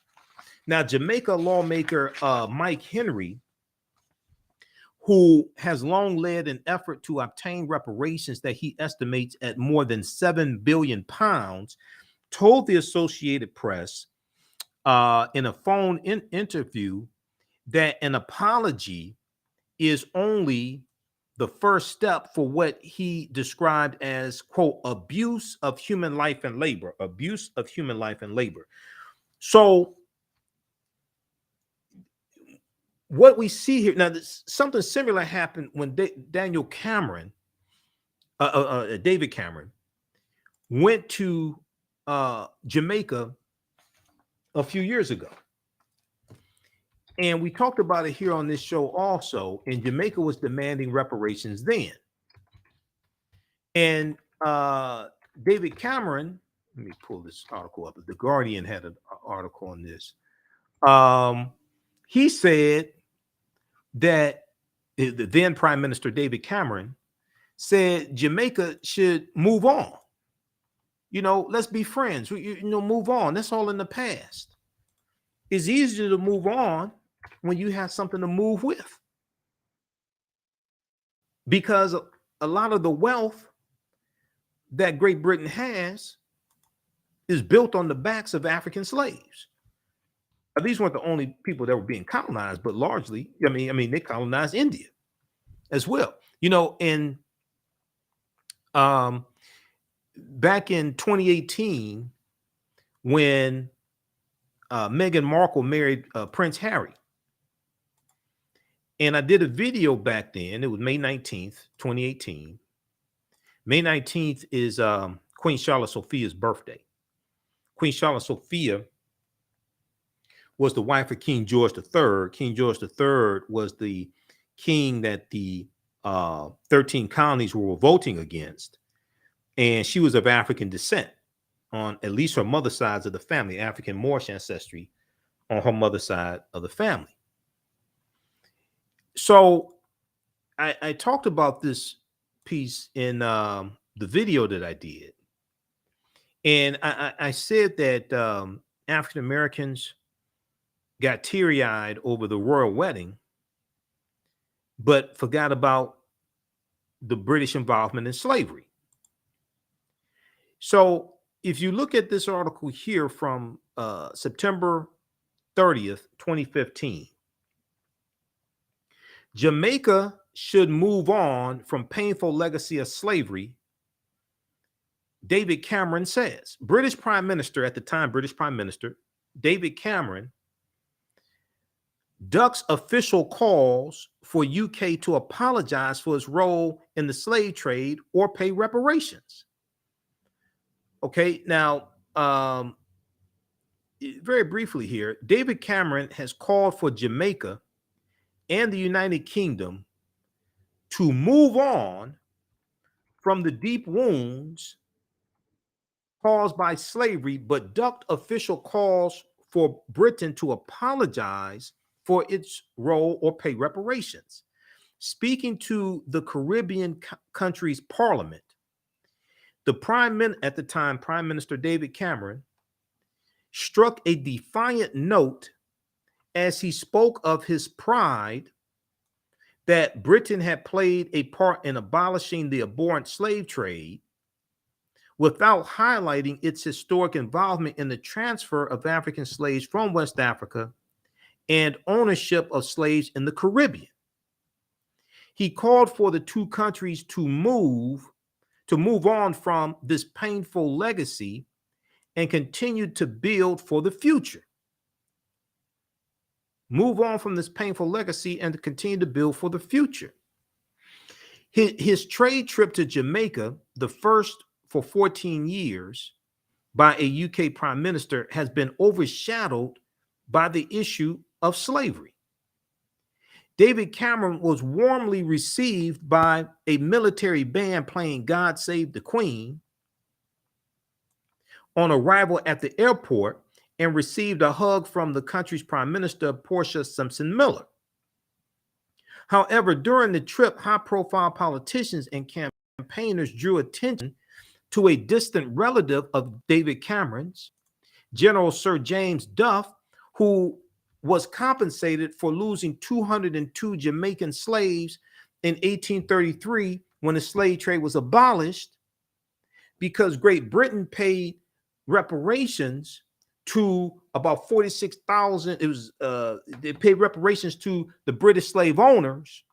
Now, Jamaica lawmaker Mike Henry, who has long led an effort to obtain reparations that he estimates at more than 7 billion pounds, told the Associated Press in a phone interview that an apology is only the first step for what he described as, quote, abuse of human life and labor. Abuse of human life and labor. So what we see here now, something similar happened when David Cameron went to Jamaica a few years ago. And we talked about it here on this show also. And Jamaica was demanding reparations then. And David Cameron, let me pull this article up. The Guardian had an article on this. He said that the then Prime Minister David Cameron said Jamaica should move on. You know, let's be friends. Move on. That's all in the past. It's easier to move on when you have something to move with, because a lot of the wealth that Great Britain has is built on the backs of African slaves. Now, these weren't the only people that were being colonized, but largely, I mean, they colonized India as well. You know, and back in 2018, when Meghan Markle married Prince Harry, and I did a video back then. It was May 19th, 2018. May 19th is Queen Charlotte Sophia's birthday. Queen Charlotte Sophia was the wife of King George III. King George III was the king that the 13 colonies were revolting against. And she was of African descent on at least her mother's side of the family, African Moorish ancestry on her mother's side of the family. So I talked about this piece in the video that I did. And I said that African Americans got teary-eyed over the royal wedding, but forgot about the British involvement in slavery. So if you look at this article here from September 30th, 2015, Jamaica should move on from painful legacy of slavery, David Cameron says. British Prime Minister at the time, British Prime Minister David Cameron ducks official calls for UK to apologize for its role in the slave trade or pay reparations. Okay, now, very briefly here, David Cameron has called for Jamaica and the United Kingdom to move on from the deep wounds caused by slavery, but ducked official calls for Britain to apologize for its role or pay reparations. Speaking to the Caribbean country's parliament, at the time, Prime Minister David Cameron struck a defiant note as he spoke of his pride that Britain had played a part in abolishing the abhorrent slave trade, without highlighting its historic involvement in the transfer of African slaves from West Africa and ownership of slaves in the Caribbean. He called for the two countries to move on from this painful legacy and continue to build for the future. Move on from this painful legacy and to continue to build for the future. His trade trip to Jamaica, the first for 14 years by a UK prime minister, has been overshadowed by the issue of slavery. David Cameron was warmly received by a military band playing God Save the Queen on arrival at the airport and received a hug from the country's Prime Minister, Portia Simpson Miller. However, during the trip, high-profile politicians and campaigners drew attention to a distant relative of David Cameron's, General Sir James Duff, who was compensated for losing 202 Jamaican slaves in 1833 when the slave trade was abolished, because Great Britain paid reparations to about 46,000. They paid reparations to the British slave owners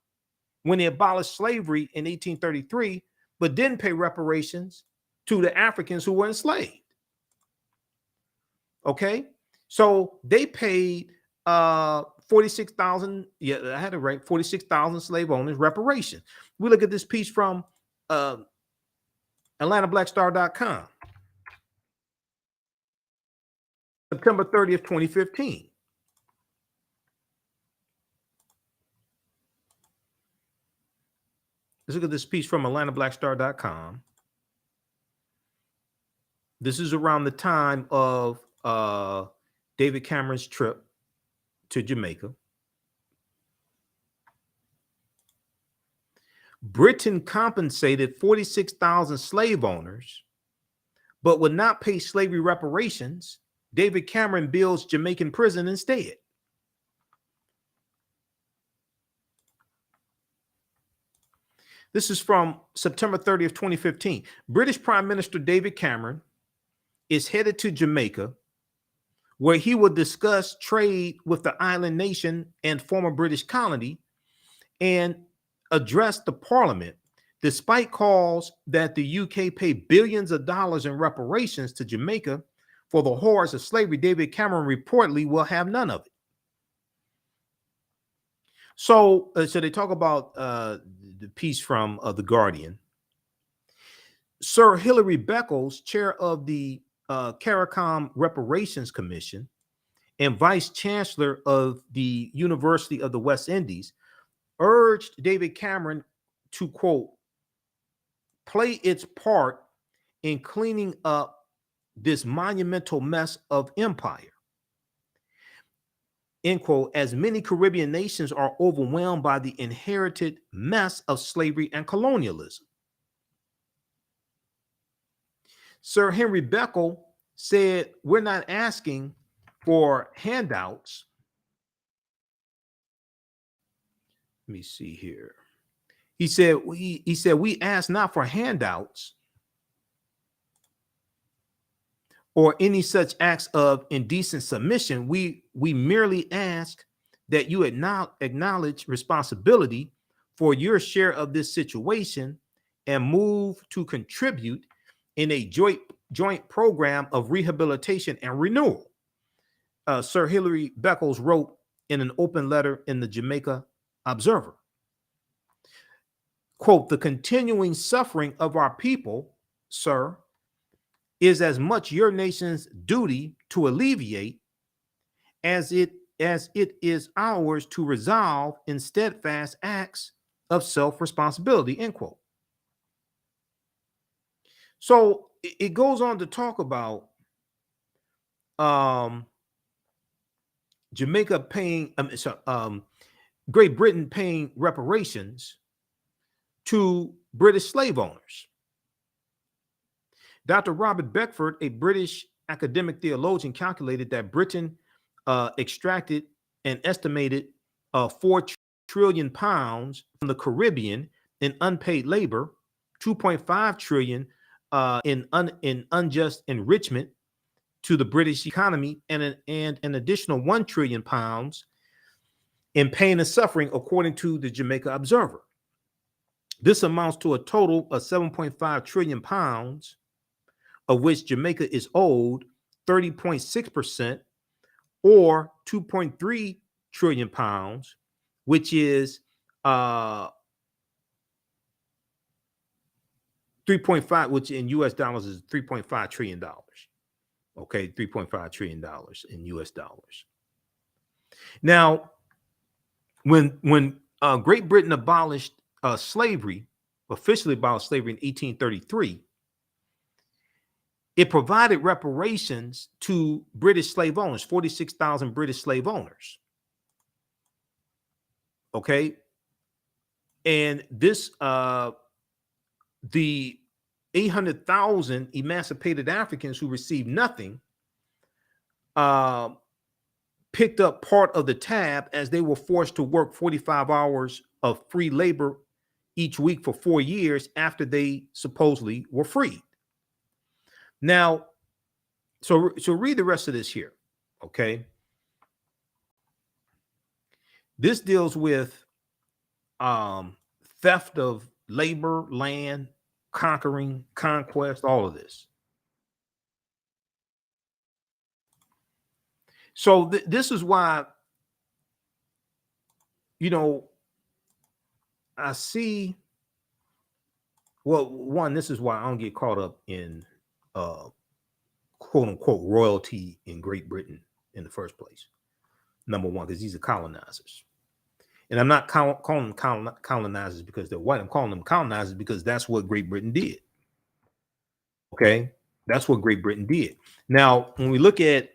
when they abolished slavery in 1833, but didn't pay reparations to the Africans who were enslaved. Okay, so they paid 46,000. Yeah, I had it right. 46,000 slave owners reparations. We look at this piece from AtlantaBlackStar.com, September 30th, 2015. Let's look at this piece from AtlantaBlackStar.com. This is around the time of David Cameron's trip to Jamaica. Britain compensated 46,000 slave owners, but would not pay slavery reparations. David Cameron builds Jamaican prison instead. This is from September 30th, 2015. British Prime Minister David Cameron is headed to Jamaica, where he will discuss trade with the island nation and former British colony and address the parliament. Despite calls that the UK pay billions of dollars in reparations to Jamaica for the horrors of slavery, David Cameron reportedly will have none of it. So they talk about the piece from The Guardian. Sir Hilary Beckles, chair of the CARICOM Reparations Commission and vice chancellor of the University of the West Indies, urged David Cameron to, quote, play its part in cleaning up this monumental mess of empire, end quote, as many Caribbean nations are overwhelmed by the inherited mess of slavery and colonialism. Sir Henry Beckles said, we're not asking for handouts. Let me see here. He said, we ask not for handouts or any such acts of indecent submission. We merely ask that you acknowledge responsibility for your share of this situation and move to contribute in a joint program of rehabilitation and renewal. Sir Hilary Beckles wrote in an open letter in the Jamaica Observer, quote, the continuing suffering of our people, sir, is as much your nation's duty to alleviate as it is ours to resolve in steadfast acts of self-responsibility, end quote. So it goes on to talk about Jamaica paying, Great Britain paying reparations to British slave owners. Dr. Robert Beckford, a British academic theologian, calculated that Britain extracted an estimated 4 trillion pounds from the Caribbean in unpaid labor, 2.5 trillion in unjust enrichment to the British economy, and an additional 1 trillion pounds in pain and suffering, according to the Jamaica Observer. This amounts to a total of 7.5 trillion pounds, of which Jamaica is owed 30.6%, or 2.3 trillion pounds, which is 3.5, which in US dollars is $3.5 trillion. Okay, $3.5 trillion in US dollars. Now, when Great Britain abolished slavery, officially abolished slavery in 1833, it provided reparations to British slave owners, 46,000 British slave owners. Okay. And this, the 800,000 emancipated Africans who received nothing, picked up part of the tab as they were forced to work 45 hours of free labor each week for 4 years after they supposedly were freed. Now, so read the rest of this here, okay? This deals with theft of labor, land, conquering, conquest, all of this. So this is why, you know, I see, well, one, this is why I don't get caught up in quote unquote royalty in Great Britain in the first place. Number one, because these are colonizers. And I'm not calling them colonizers because they're white. I'm calling them colonizers because that's what Great Britain did. Okay, that's what Great Britain did. Now, when we look at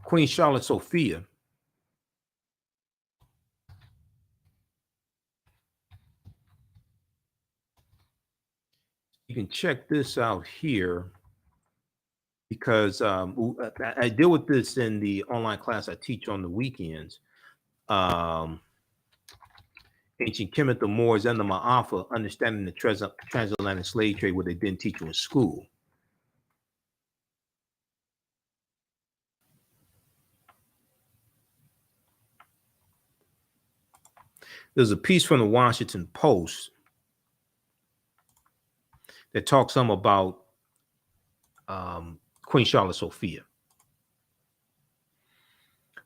Queen Charlotte Sophia, you can check this out here because I deal with this in the online class I teach on the weekends. Ancient Kemet, the Moors, and the Maafa, understanding the transatlantic slave trade, what they didn't teach you in school. There's a piece from the Washington Post that talks some about Queen Charlotte Sophia.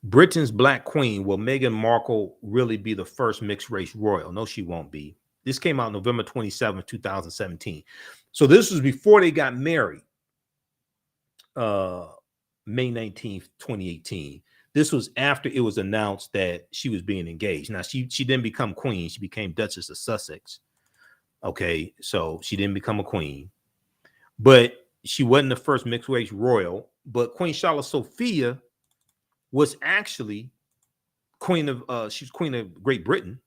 Britain's Black Queen, will Meghan Markle really be the first mixed race royal? No, she won't be. This came out November 27, 2017. So this was before they got married, May 19th, 2018. This was after it was announced that she was being engaged. Now, she didn't become queen. She became Duchess of Sussex. Okay, so she didn't become a queen. But she wasn't the first mixed race royal. But Queen Charlotte Sophia was actually queen of, she was queen of Great Britain.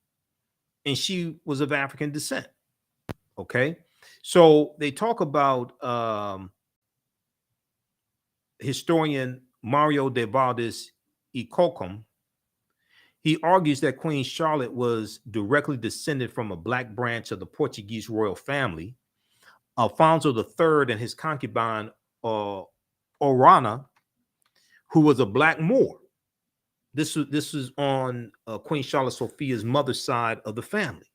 And she was of African descent. Okay, so they talk about historian Mario de Valdes y Cocom. He argues that Queen Charlotte was directly descended from a Black branch of the Portuguese royal family. Alfonso III and his concubine Orana, who was a Black Moor. This is on Queen Charlotte Sophia's mother's side of the family.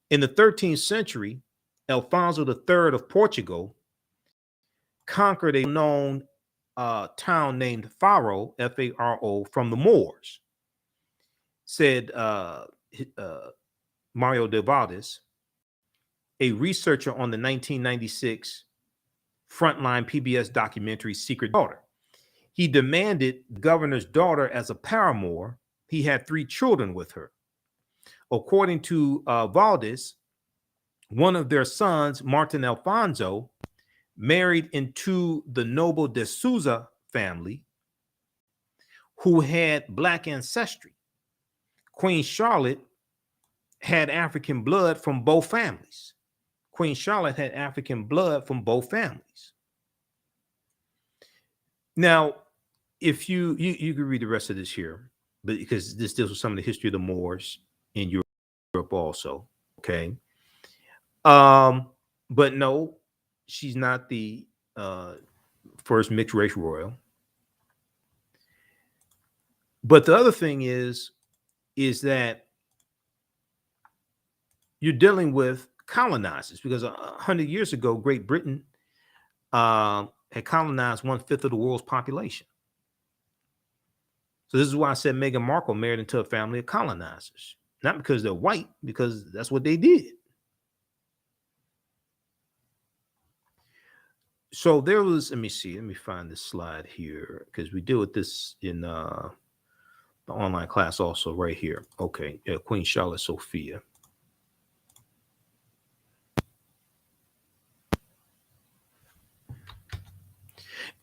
In the 13th century, Alfonso III of Portugal conquered a known town named Faro, F-A-R-O, from the Moors. Said Mario de Valdes, a researcher on the 1996 Frontline PBS documentary Secret Daughter. He demanded the governor's daughter as a paramour. He had 3 children with her. According to Valdes, one of their sons, Martin Alfonso, married into the noble de Souza family, who had Black ancestry. Queen Charlotte had African blood from both families. Queen Charlotte had African blood from both families. Now, if you can read the rest of this here, but because this deals with some of the history of the Moors in Europe also, okay? But no, she's not the first mixed race royal. But the other thing is that you're dealing with colonizers, because 100 years ago, Great Britain had colonized 1/5 of the world's population. So this is why I said Meghan Markle married into a family of colonizers, not because they're white, because that's what they did. So there was, let me see, let me find this slide here because we deal with this in the online class also right here. Okay, Queen Charlotte Sophia.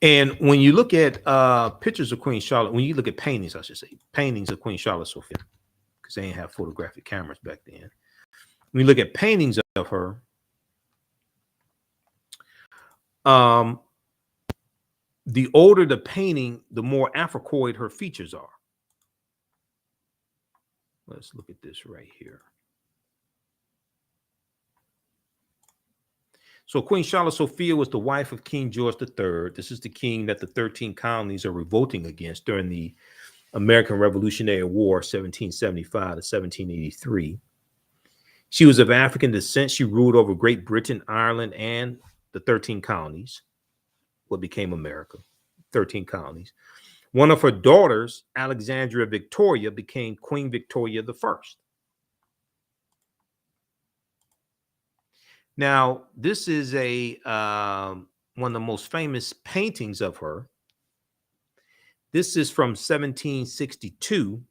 And when you look at pictures of Queen Charlotte, when you look at paintings, I should say, paintings of Queen Charlotte Sophia, because they didn't have photographic cameras back then. When you look at paintings of her, the older the painting, the more Africoid her features are. Let's look at this right here. So Queen Charlotte Sophia was the wife of King George III. This is the king that the 13 colonies are revolting against during the American Revolutionary War, 1775 to 1783. She was of African descent. She ruled over Great Britain, Ireland, and the 13 colonies, what became America, 13 colonies. One of her daughters, Alexandria Victoria, became Queen Victoria I. Now, this is one of the most famous paintings of her. This is from 1762,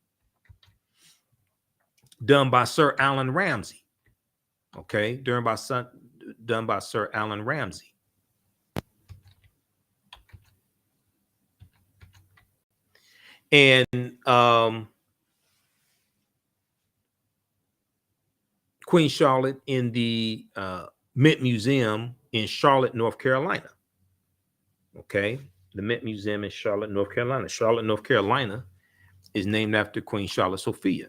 done by Sir Allan Ramsay. Okay, done by Sir Allan Ramsay. And Queen Charlotte in the Mint Museum in Charlotte, North Carolina. Okay, the Mint Museum in Charlotte, North Carolina. Charlotte, North Carolina is named after Queen Charlotte Sophia.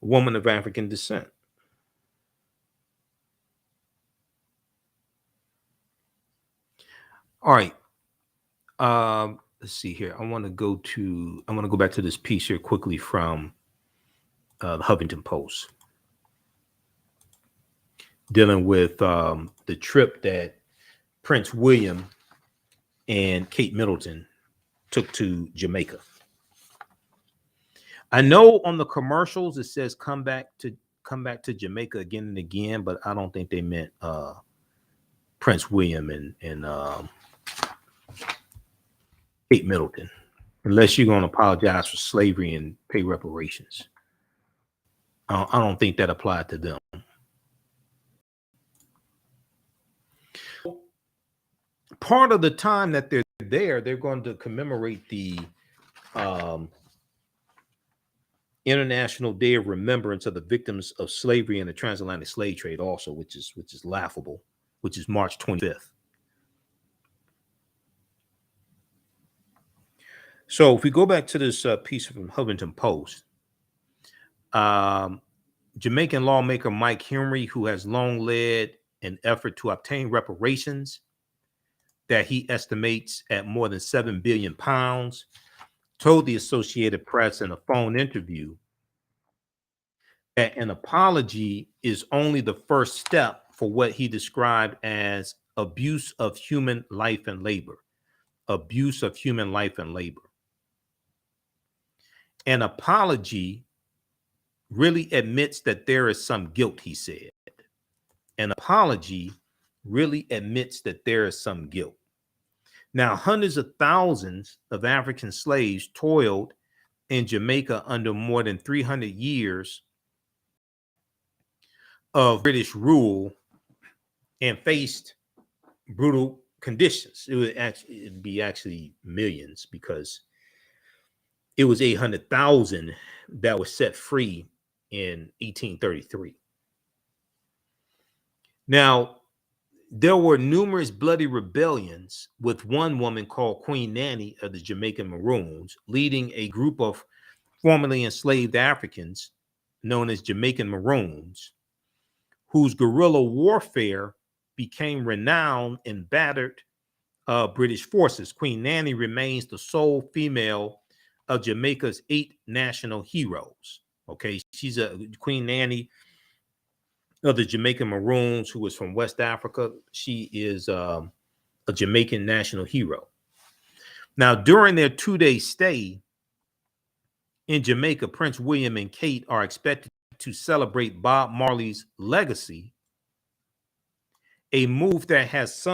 A woman of African descent. All right. Let's see here. I want to go back to this piece here quickly from the Huffington Post, dealing with the trip that Prince William and Kate Middleton took to Jamaica. I know on the commercials it says come back to Jamaica again and again, but I don't think they meant Prince William and Kate Middleton, unless you're going to apologize for slavery and pay reparations. I don't think that applied to them. Part of the time that they're there, they're going to commemorate the International Day of Remembrance of the victims of slavery and the transatlantic slave trade also, which is laughable, which is March 25th. So if we go back to this piece from Huffington Post, Jamaican lawmaker Mike Henry, who has long led an effort to obtain reparations that he estimates at more than 7 billion pounds, told the Associated Press in a phone interview that an apology is only the first step for what he described as abuse of human life and labor. Abuse of human life and labor. An apology really admits that there is some guilt, he said. An apology really admits that there is some guilt. Now, hundreds of thousands of African slaves toiled in Jamaica under more than 300 years of British rule and faced brutal conditions. It'd be actually millions, because it was 800,000 that was set free in 1833. Now, there were numerous bloody rebellions, with one woman called Queen Nanny of the Jamaican Maroons leading a group of formerly enslaved Africans known as Jamaican Maroons, whose guerrilla warfare became renowned and battered British forces. Queen Nanny remains the sole female of Jamaica's 8 national heroes. Okay, she's a Queen Nanny of the Jamaican Maroons, who was from West Africa. She is a Jamaican national hero. Now, during their 2-day stay in Jamaica, Prince William and Kate are expected to celebrate Bob Marley's legacy, a move that has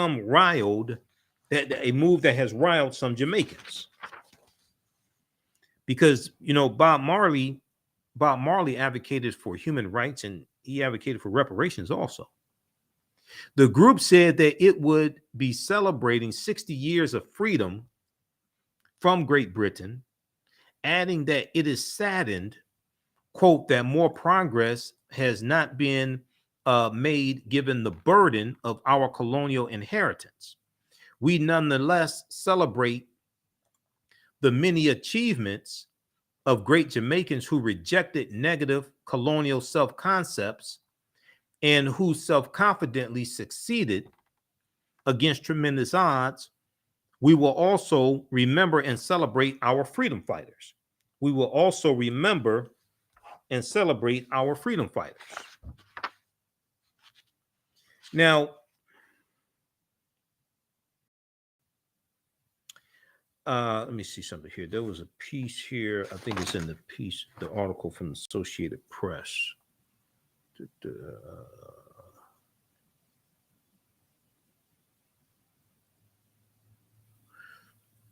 riled some Jamaicans. Because, you know, Bob Marley advocated for human rights, and he advocated for reparations also. The group said that it would be celebrating 60 years of freedom from Great Britain, adding that it is saddened, quote, that more progress has not been made given the burden of our colonial inheritance. We nonetheless celebrate the many achievements of great Jamaicans who rejected negative colonial self-concepts and who self-confidently succeeded against tremendous odds. We will also remember and celebrate our freedom fighters. We will also remember and celebrate our freedom fighters. Now, let me see something here. There was a piece here. I think it's in the piece, the article from the Associated Press.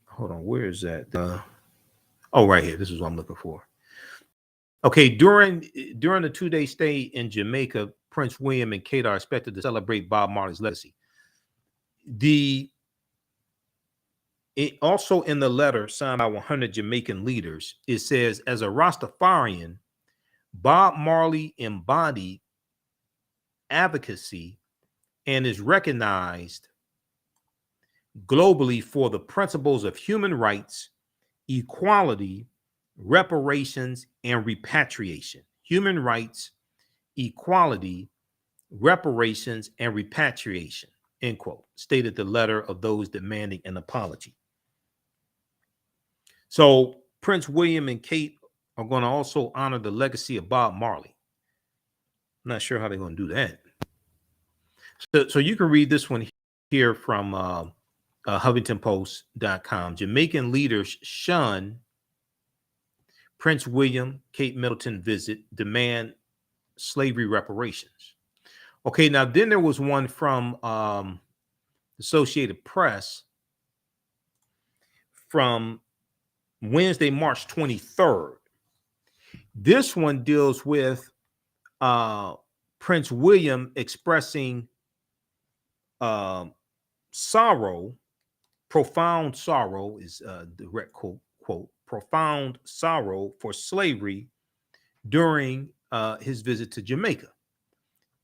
Hold on, where is that? Oh, right here. This is what I'm looking for. Okay, during the 2-day stay in Jamaica, Prince William and Kate are expected to celebrate Bob Marley's legacy. Also in the letter signed by 100 Jamaican leaders, it says, as a Rastafarian, Bob Marley embodied advocacy and is recognized globally for the principles of human rights, equality, reparations, and repatriation. Human rights, equality, reparations, and repatriation, end quote, stated the letter of those demanding an apology. So Prince William and Kate are going to also honor the legacy of Bob Marley. I'm not sure how they're going to do that. So you can read this one here from HuffingtonPost.com. Jamaican leaders shun Prince William Kate Middleton visit, demand slavery reparations. Okay, now then there was one from Associated Press from Wednesday, March 23rd. This one deals with Prince William expressing sorrow, profound sorrow is direct quote, profound sorrow for slavery during his visit to Jamaica.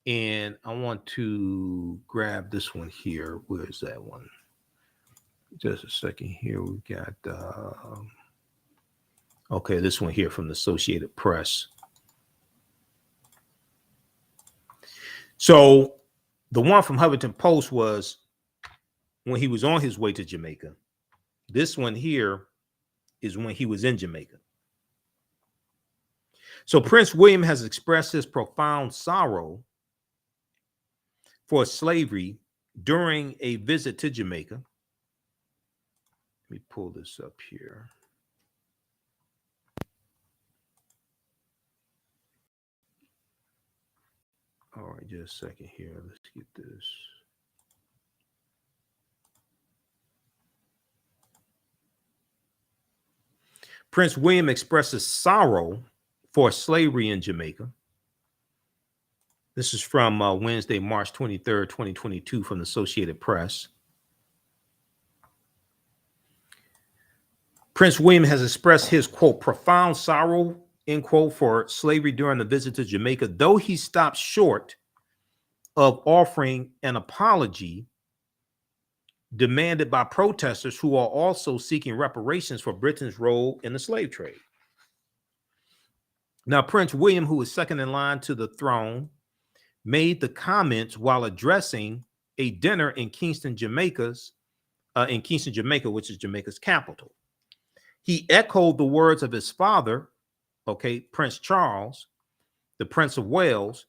And I want to grab this one here. Where's that one? Just a second here. We got, okay, this one here from the Associated Press. So the one from Huffington Post was when he was on his way to Jamaica. This one here is when he was in Jamaica. So Prince William has expressed his profound sorrow for slavery during a visit to Jamaica. Let me pull this up here. All right, just a second here. Let's get this. Prince William expresses sorrow for slavery in Jamaica. This is from Wednesday, March 23rd, 2022, from the Associated Press. Prince William has expressed his, quote, profound sorrow, end quote, for slavery during the visit to Jamaica, though he stopped short of offering an apology demanded by protesters who are also seeking reparations for Britain's role in the slave trade. Now, Prince William, who is second in line to the throne, made the comments while addressing a dinner in Kingston, Jamaica, which is Jamaica's capital. He echoed the words of his father, okay, Prince Charles, the Prince of Wales,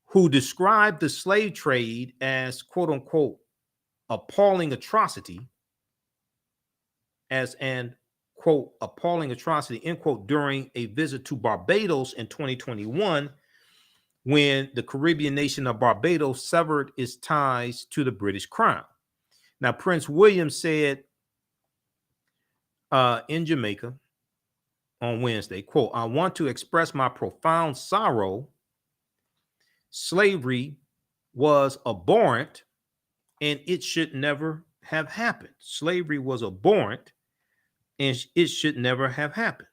who described the slave trade as, quote unquote, appalling atrocity, as an, quote, appalling atrocity, end quote, during a visit to Barbados in 2021, when the Caribbean nation of Barbados severed its ties to the British crown. Now, Prince William said in Jamaica on Wednesday, quote, I want to express my profound sorrow. Slavery was abhorrent and it should never have happened. Slavery was abhorrent and it should never have happened.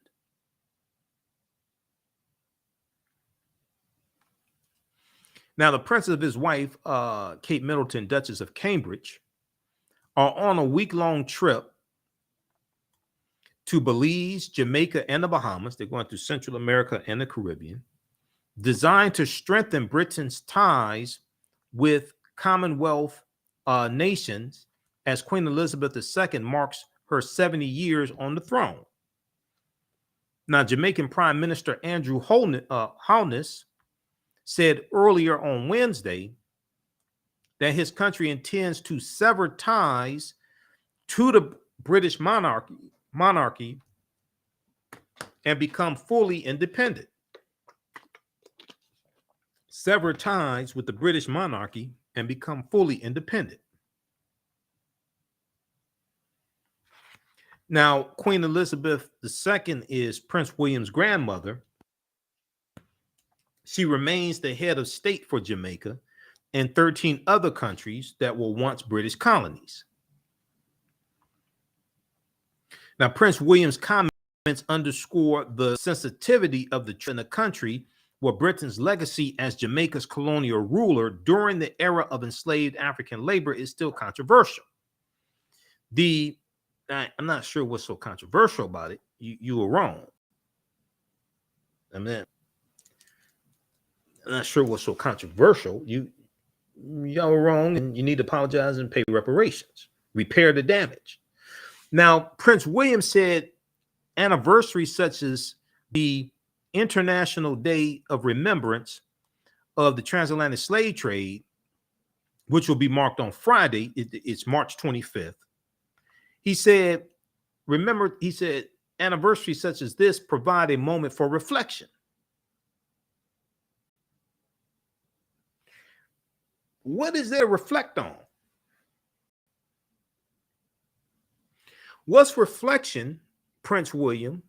Now, the prince and his wife, Kate Middleton, Duchess of Cambridge, are on a week-long trip to Belize, Jamaica, and the Bahamas. They're going through Central America and the Caribbean, designed to strengthen Britain's ties with Commonwealth nations as Queen Elizabeth II marks her 70 years on the throne. Now, Jamaican Prime Minister Andrew Holness said earlier on Wednesday that his country intends to sever ties to the British monarchy and become fully independent. Sever ties with the British monarchy and become fully independent. Now, Queen Elizabeth II is Prince William's grandmother. She remains the head of state for Jamaica and 13 other countries that were once British colonies. Now, Prince William's comments underscore the sensitivity of the country where Britain's legacy as Jamaica's colonial ruler during the era of enslaved African labor is still controversial. I'm not sure what's so controversial about it. You were wrong. I'm not sure what's so controversial. Y'all were wrong, and you need to apologize and pay reparations, repair the damage. Now, Prince William said anniversaries such as the International Day of Remembrance of the Transatlantic slave trade, which will be marked on Friday, it's March 25th. He said, anniversaries such as this provide a moment for reflection. What is there to reflect on? What's reflection, Prince William,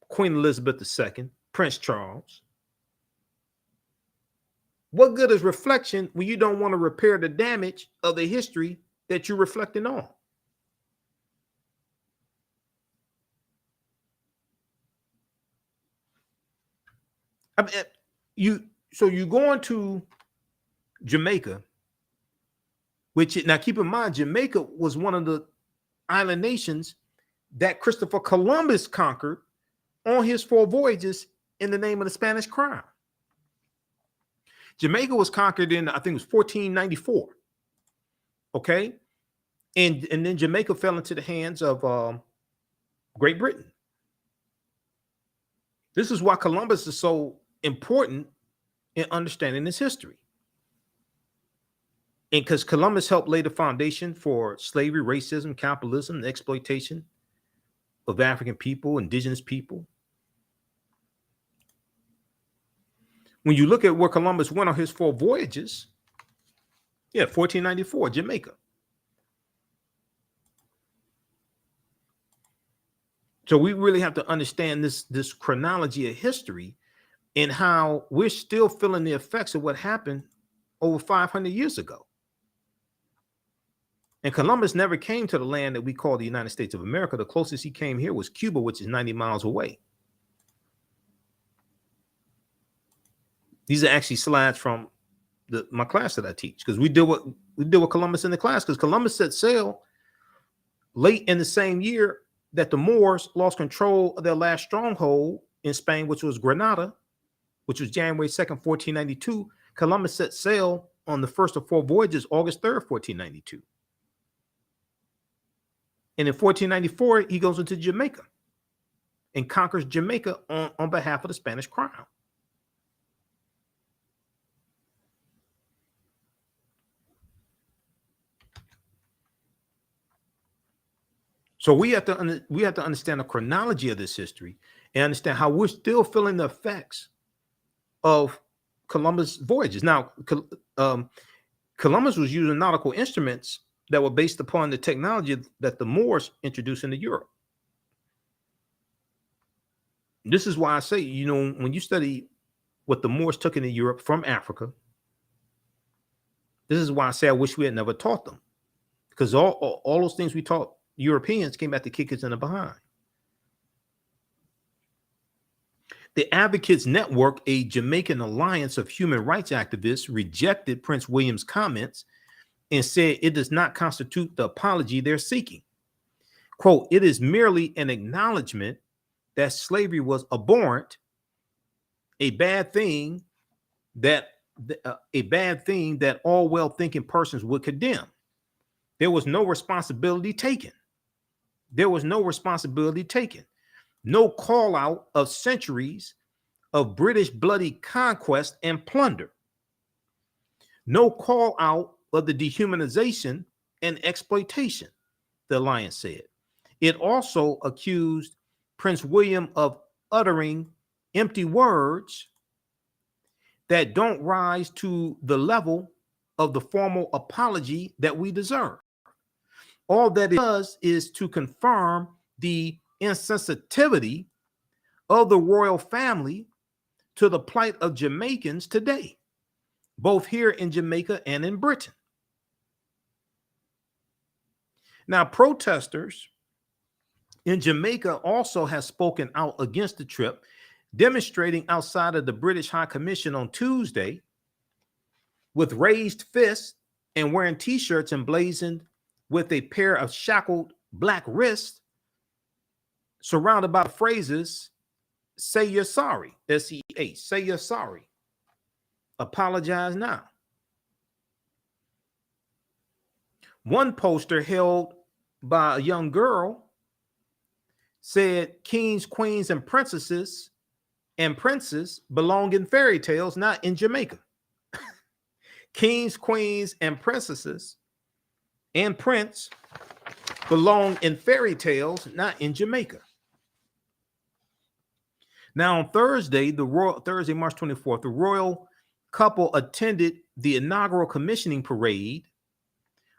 Queen Elizabeth II, Prince Charles? What good is reflection when you don't want to repair the damage of the history that you're reflecting on? I mean, you're going to Jamaica, which, now keep in mind, Jamaica was one of the island nations that Christopher Columbus conquered on his 4 voyages in the name of the Spanish crown. Jamaica was conquered in, I think it was 1494. Okay. And then Jamaica fell into the hands of Great Britain. This is why Columbus is so important in understanding his history. And because Columbus helped lay the foundation for slavery, racism, capitalism, the exploitation of African people, indigenous people. When you look at where Columbus went on his 4 voyages, 1494, Jamaica. So we really have to understand this chronology of history and how we're still feeling the effects of what happened over 500 years ago. And Columbus never came to the land that we call the United States of America. The closest he came here was Cuba, which is 90 miles away. These are actually slides from my class that I teach, because we deal with Columbus in the class, because Columbus set sail late in the same year that the Moors lost control of their last stronghold in Spain, which was Granada, which was January 2nd, 1492. Columbus set sail on the first of 4 voyages, August 3rd, 1492. And in 1494, he goes into Jamaica and conquers Jamaica on behalf of the Spanish crown. So we have to understand the chronology of this history and understand how we're still feeling the effects of Columbus' voyages. Now, Columbus was using nautical instruments that were based upon the technology that the Moors introduced into Europe. This is why I say, you know, when you study what the Moors took into Europe from Africa, this is why I say I wish we had never taught them, because all those things we taught Europeans came back to kick us in the behind. The Advocates Network, a Jamaican alliance of human rights activists, rejected Prince William's comments and said it does not constitute the apology they're seeking. Quote, it is merely an acknowledgement that slavery was abhorrent, a bad thing that all well-thinking persons would condemn. There was no responsibility taken. There was no responsibility taken. No call out of centuries of British bloody conquest and plunder. No call out of the dehumanization and exploitation, the alliance said. It also accused Prince William of uttering empty words that don't rise to the level of the formal apology that we deserve. All that it does is to confirm the insensitivity of the royal family to the plight of Jamaicans today, both here in Jamaica and in Britain. Now, protesters in Jamaica also have spoken out against the trip, demonstrating outside of the British High Commission on Tuesday with raised fists and wearing t-shirts emblazoned with a pair of shackled black wrists surrounded by the phrases, say you're sorry, S-E-A, say you're sorry, apologize now. One poster held by a young girl said kings, queens, and princesses and princes belong in fairy tales, not in Jamaica. Kings, queens, and princesses and prince belong in fairy tales, not in Jamaica. Now, on Thursday, March 24th, the royal couple attended the inaugural commissioning parade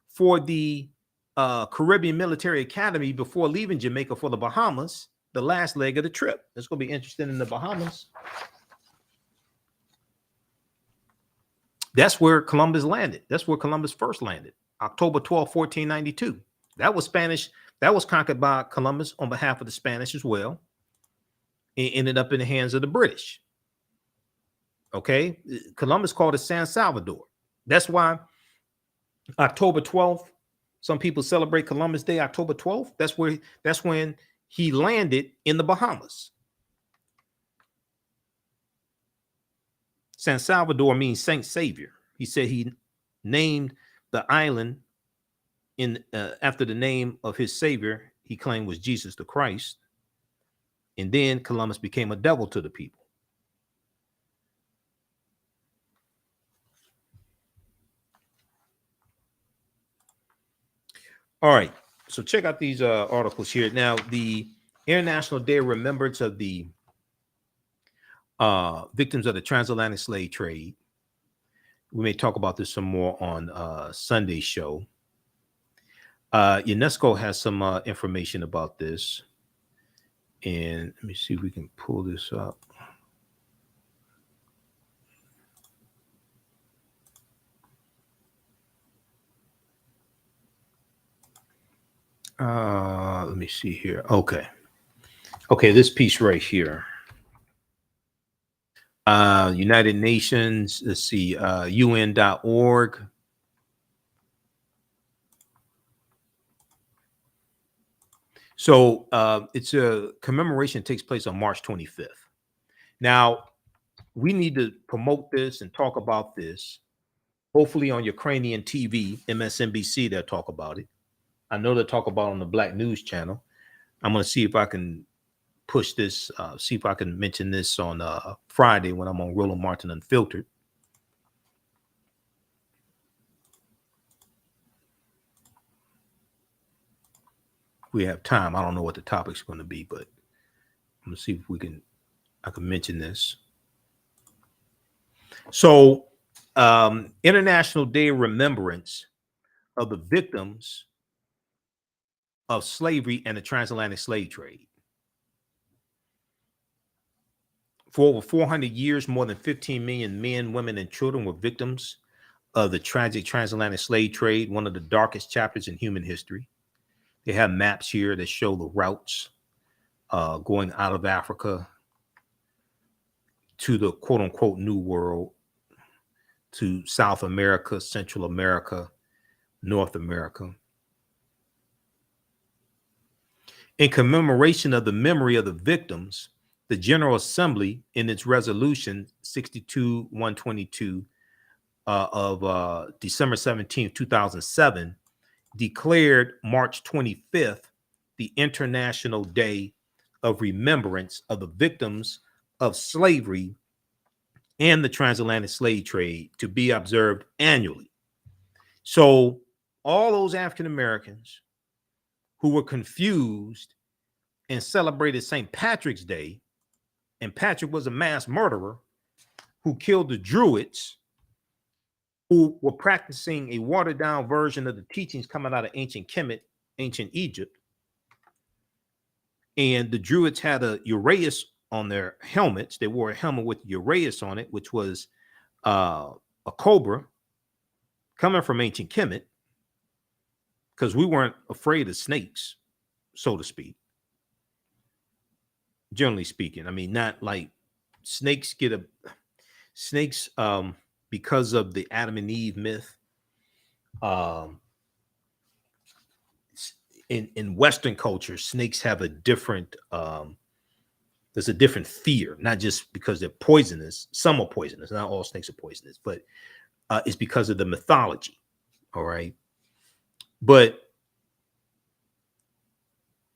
for the Caribbean Military Academy before leaving Jamaica for the Bahamas, the last leg of the trip. It's going to be interesting in the Bahamas. That's where Columbus landed. That's where Columbus first landed, October 12, 1492. That was Spanish. That was conquered by Columbus on behalf of the Spanish as well. It ended up in the hands of the British. Okay. Columbus called it San Salvador. That's why October 12th, some people celebrate Columbus Day, October 12th. That's when he landed in the Bahamas. San Salvador means Saint Savior. He said he named the island after the name of his savior he claimed was Jesus the Christ. And then Columbus became a devil to the people. All right. So check out these articles here. Now, the International Day of Remembrance of the victims of the transatlantic slave trade. We may talk about this some more on Sunday's show. UNESCO has some information about this. And let me see if we can pull this up. Let me see here. Okay, this piece right here. United Nations, let's see, UN.org. So it's a commemoration that takes place on March 25th. Now, we need to promote this and talk about this. Hopefully on Ukrainian TV, MSNBC, they'll talk about it. I know they'll talk about it on the Black News Channel. I'm going to see if I can push this, see if I can mention this on Friday when I'm on Roland Martin Unfiltered. we have time. I don't know what the topic's going to be, but I'm going to see if I can mention this. So, International Day of Remembrance of the Victims of Slavery and the Transatlantic Slave Trade. For over 400 years, more than 15 million men, women, and children were victims of the tragic transatlantic slave trade, one of the darkest chapters in human history. They have maps here that show the routes going out of Africa to the quote unquote New World, to South America, Central America, North America. In commemoration of the memory of the victims, the General Assembly, in its resolution 62-122 of December 17, 2007, declared March 25th the International Day of Remembrance of the Victims of Slavery and the Transatlantic Slave Trade to be observed annually. So all those African Americans who were confused and celebrated St. Patrick's Day, and Patrick was a mass murderer who killed the Druids, who were practicing a watered down version of the teachings coming out of ancient Kemet, ancient Egypt. And the Druids had a uraeus on their helmets. They wore a helmet with uraeus on it, which was a cobra coming from ancient Kemet, because we weren't afraid of snakes, so to speak. Generally speaking, I mean, not like snakes because of the Adam and Eve myth. In Western culture, snakes have a different, there's a different fear, not just because they're poisonous. Some are poisonous, not all snakes are poisonous, but it's because of the mythology. All right. But,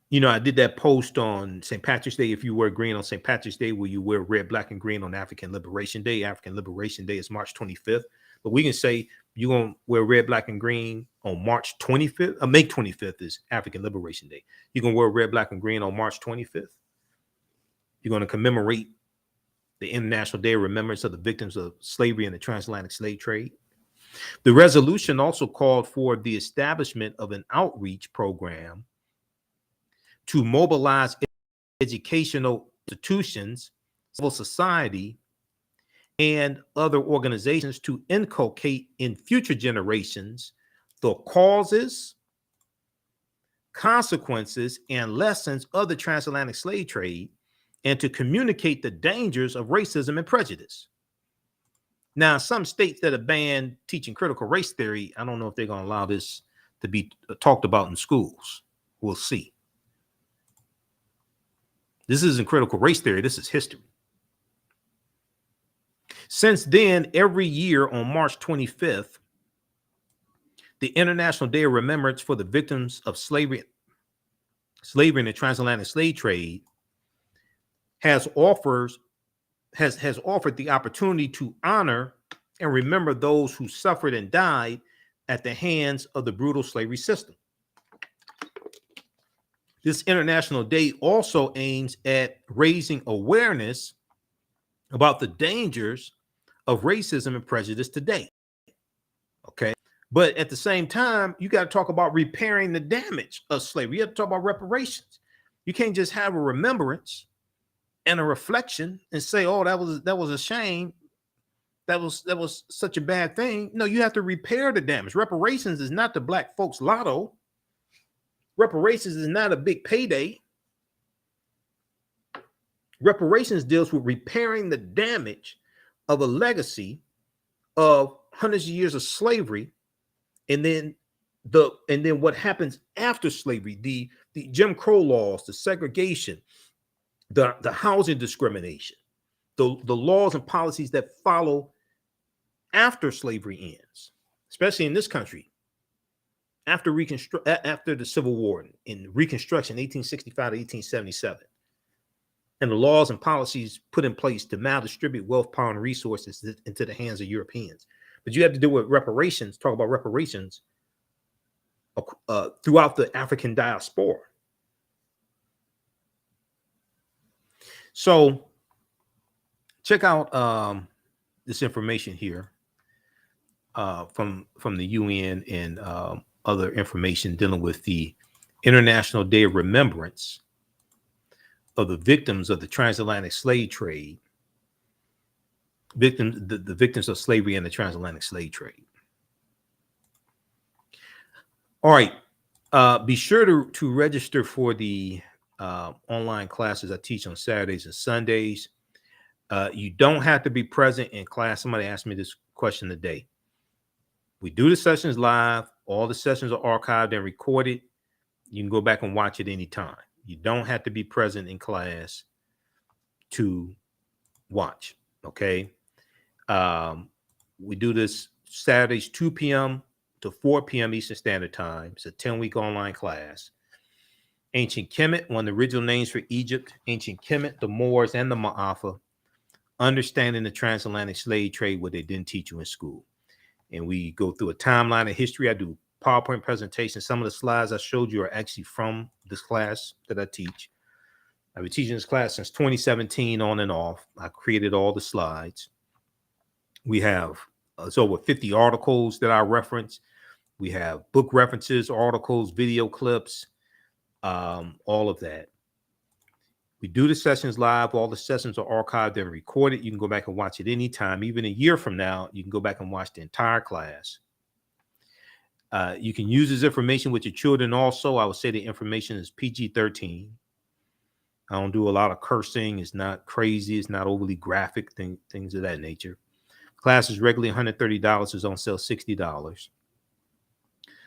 you know, I did that post on St. Patrick's Day. If you wear green on St. Patrick's Day, will you wear red, black, and green on African Liberation Day? African Liberation Day is March 25th. But we can say you're going to wear red, black, and green on March 25th. May 25th is African Liberation Day. You're going to wear red, black, and green on March 25th. You're going to commemorate the International Day of Remembrance of the Victims of Slavery and the Transatlantic Slave Trade. The resolution also called for the establishment of an outreach program to mobilize educational institutions, civil society, and other organizations to inculcate in future generations the causes, consequences, and lessons of the transatlantic slave trade, and to communicate the dangers of racism and prejudice. Now, some states that have banned teaching critical race theory, I don't know if they're going to allow this to be talked about in schools. We'll see. This isn't critical race theory. This is history. Since then, every year on March 25th, the International Day of Remembrance for the Victims of Slavery and the Transatlantic Slave Trade has offered the opportunity to honor and remember those who suffered and died at the hands of the brutal slavery system. This International Day also aims at raising awareness about the dangers of racism and prejudice today. Okay. But at the same time, you got to talk about repairing the damage of slavery. You have to talk about reparations. You can't just have a remembrance and a reflection and say, oh, that was a shame. That was such a bad thing. No, you have to repair the damage. Reparations is not the black folks' lotto. Reparations is not a big payday. Reparations deals with repairing the damage of a legacy of hundreds of years of slavery, and then what happens after slavery, the Jim Crow laws, the segregation, the housing discrimination, the laws and policies that follow after slavery ends, especially in this country. After the Civil War in Reconstruction, 1865 to 1877, and the laws and policies put in place to maldistribute wealth, power, and resources into the hands of Europeans. But you have to do with reparations, talk about reparations throughout the African diaspora. So check out this information here from the UN and other information dealing with the International Day of Remembrance of the victims of the transatlantic slave trade, the victims of slavery and the transatlantic slave trade. All right, be sure to register for the online classes I teach on Saturdays and Sundays. You don't have to be present in class. Somebody asked me this question today. We do the sessions live. All the sessions are archived and recorded. You can go back and watch it anytime. You don't have to be present in class to watch, okay? We do this Saturdays, 2 p.m. to 4 p.m. Eastern Standard Time. It's a 10-week online class. Ancient Kemet, one of the original names for Egypt. Ancient Kemet, the Moors, and the Maafa. Understanding the transatlantic slave trade, what they didn't teach you in school. And we go through a timeline of history. I do PowerPoint presentations. Some of the slides I showed you are actually from this class that I teach. I've been teaching this class since 2017 on and off. I created all the slides. We have it's over 50 articles that I reference. We have book references, articles, video clips, all of that. We do the sessions live. All the sessions are archived and recorded. You can go back and watch it anytime. Even a year from now, you can go back and watch the entire class. You can use this information with your children also. I would say the information is PG-13. I don't do a lot of cursing. It's not crazy. It's not overly graphic, things of that nature. Class is regularly $130. It's on sale $60.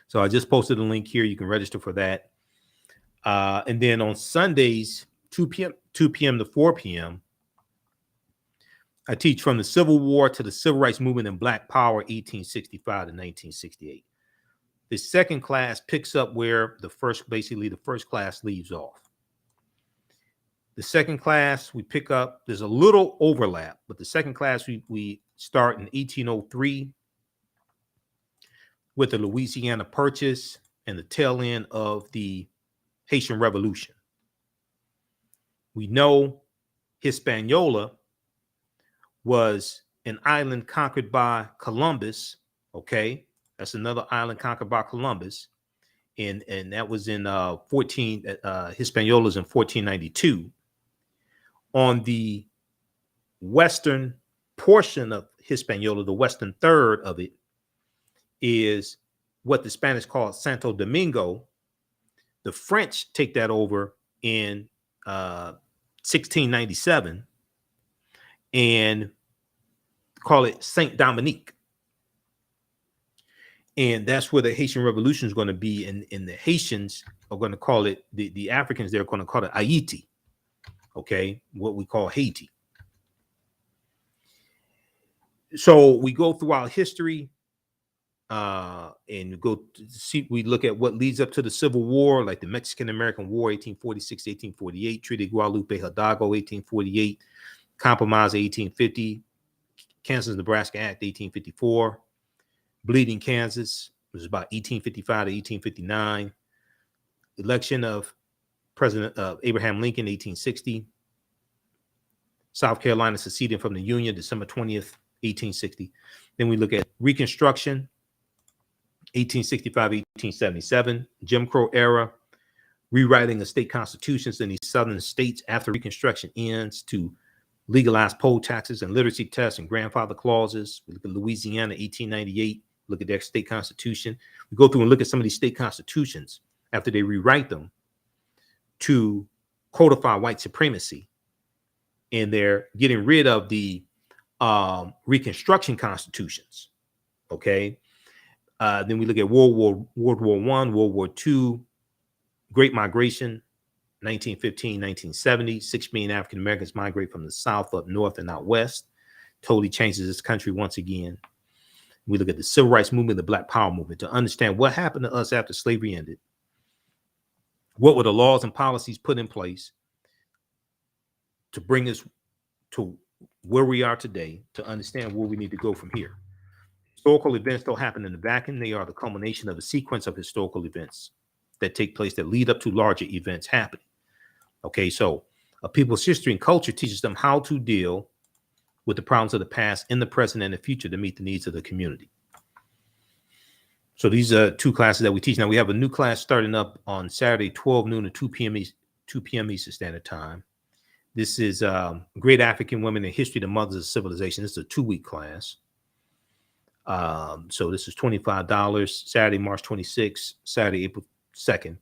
So I just posted a link here. You can register for that. And then on Sundays, 2 p.m. to 4 p.m., I teach from the Civil War to the Civil Rights Movement and Black Power, 1865 to 1968. The second class picks up where the first class leaves off. The second class we pick up, there's a little overlap, but the second class we start in 1803 with the Louisiana Purchase and the tail end of the Haitian Revolution. We know Hispaniola was an island conquered by Columbus. Okay, that's another island conquered by Columbus, and that was in Hispaniola's in 1492. On the western portion of Hispaniola, the western third of it, is what the Spanish call Santo Domingo. The French take that over in 1697 and call it Saint Dominique. And that's where the Haitian Revolution is going to be. And the Haitians are going to call it, the Africans, they're going to call it Haiti. Okay, what we call Haiti. So we go throughout history and we look at what leads up to the Civil War, like the Mexican-American War, 1846, 1848, Treaty of Guadalupe Hidalgo, 1848, Compromise, 1850, Kansas-Nebraska Act, 1854, Bleeding Kansas, which is about 1855 to 1859, election of President Abraham Lincoln, 1860, South Carolina seceding from the Union, December 20th, 1860. Then we look at Reconstruction, 1865, 1877, Jim Crow era, rewriting of state constitutions in these southern states after Reconstruction ends to legalize poll taxes and literacy tests and grandfather clauses. We look at Louisiana, 1898, look at their state constitution. We go through and look at some of these state constitutions after they rewrite them to codify white supremacy. And they're getting rid of the Reconstruction constitutions. Okay. Then we look at World War I, World War II, Great Migration, 1915, 1970, 6 million African Americans migrate from the South up north and out west. Totally changes this country once again. We look at the Civil Rights Movement, the Black Power Movement, to understand what happened to us after slavery ended. What were the laws and policies put in place to bring us to where we are today, to understand where we need to go from here. Historical events don't happen in a vacuum. They are the culmination of a sequence of historical events that take place that lead up to larger events happening. Okay, so A people's history and culture teaches them how to deal with the problems of the past in the present and the future to meet the needs of the community. So these are 2 classes that we teach. Now we have a new class starting up on Saturday, 12 noon to 2 p.m. Eastern Standard Time. This is Great African Women in History, the Mothers of Civilization. This is a 2-week class. So this is $25, Saturday, March 26th, Saturday, April 2nd.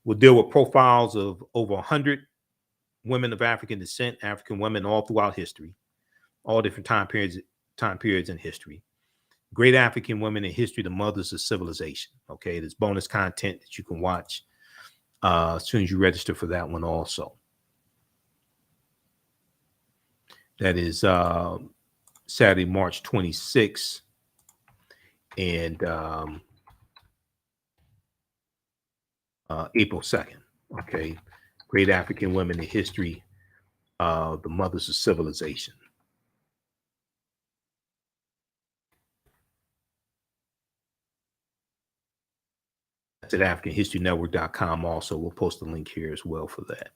We'll deal with profiles of over 100 women of African descent, African women all throughout history, all different time periods in history. Great African Women in History, the Mothers of Civilization. Okay, there's bonus content that you can watch as soon as you register for that one also. That is Saturday, March 26th. And April 2nd. Okay, Great African Women in History, the Mothers of Civilization. That's at AfricanHistoryNetwork.com. Also, we'll post a link here as well for that.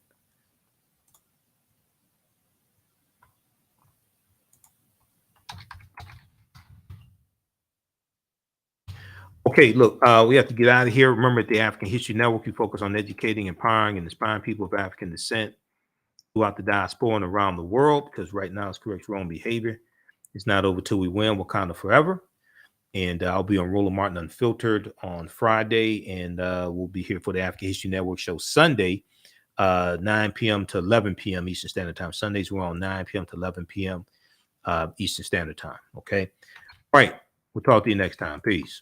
Okay, look, we have to get out of here. Remember, at the African History Network, we focus on educating, empowering, and inspiring people of African descent throughout the diaspora and around the world, because right now it's correct wrong behavior. It's not over till we win. Wakanda forever. And I'll be on Roland Martin Unfiltered on Friday, and we'll be here for the African History Network show Sunday, 9 p.m. to 11 p.m. Eastern Standard Time. Sundays we're on 9 p.m. to 11 p.m. Eastern Standard Time. Okay. All right. We'll talk to you next time. Peace.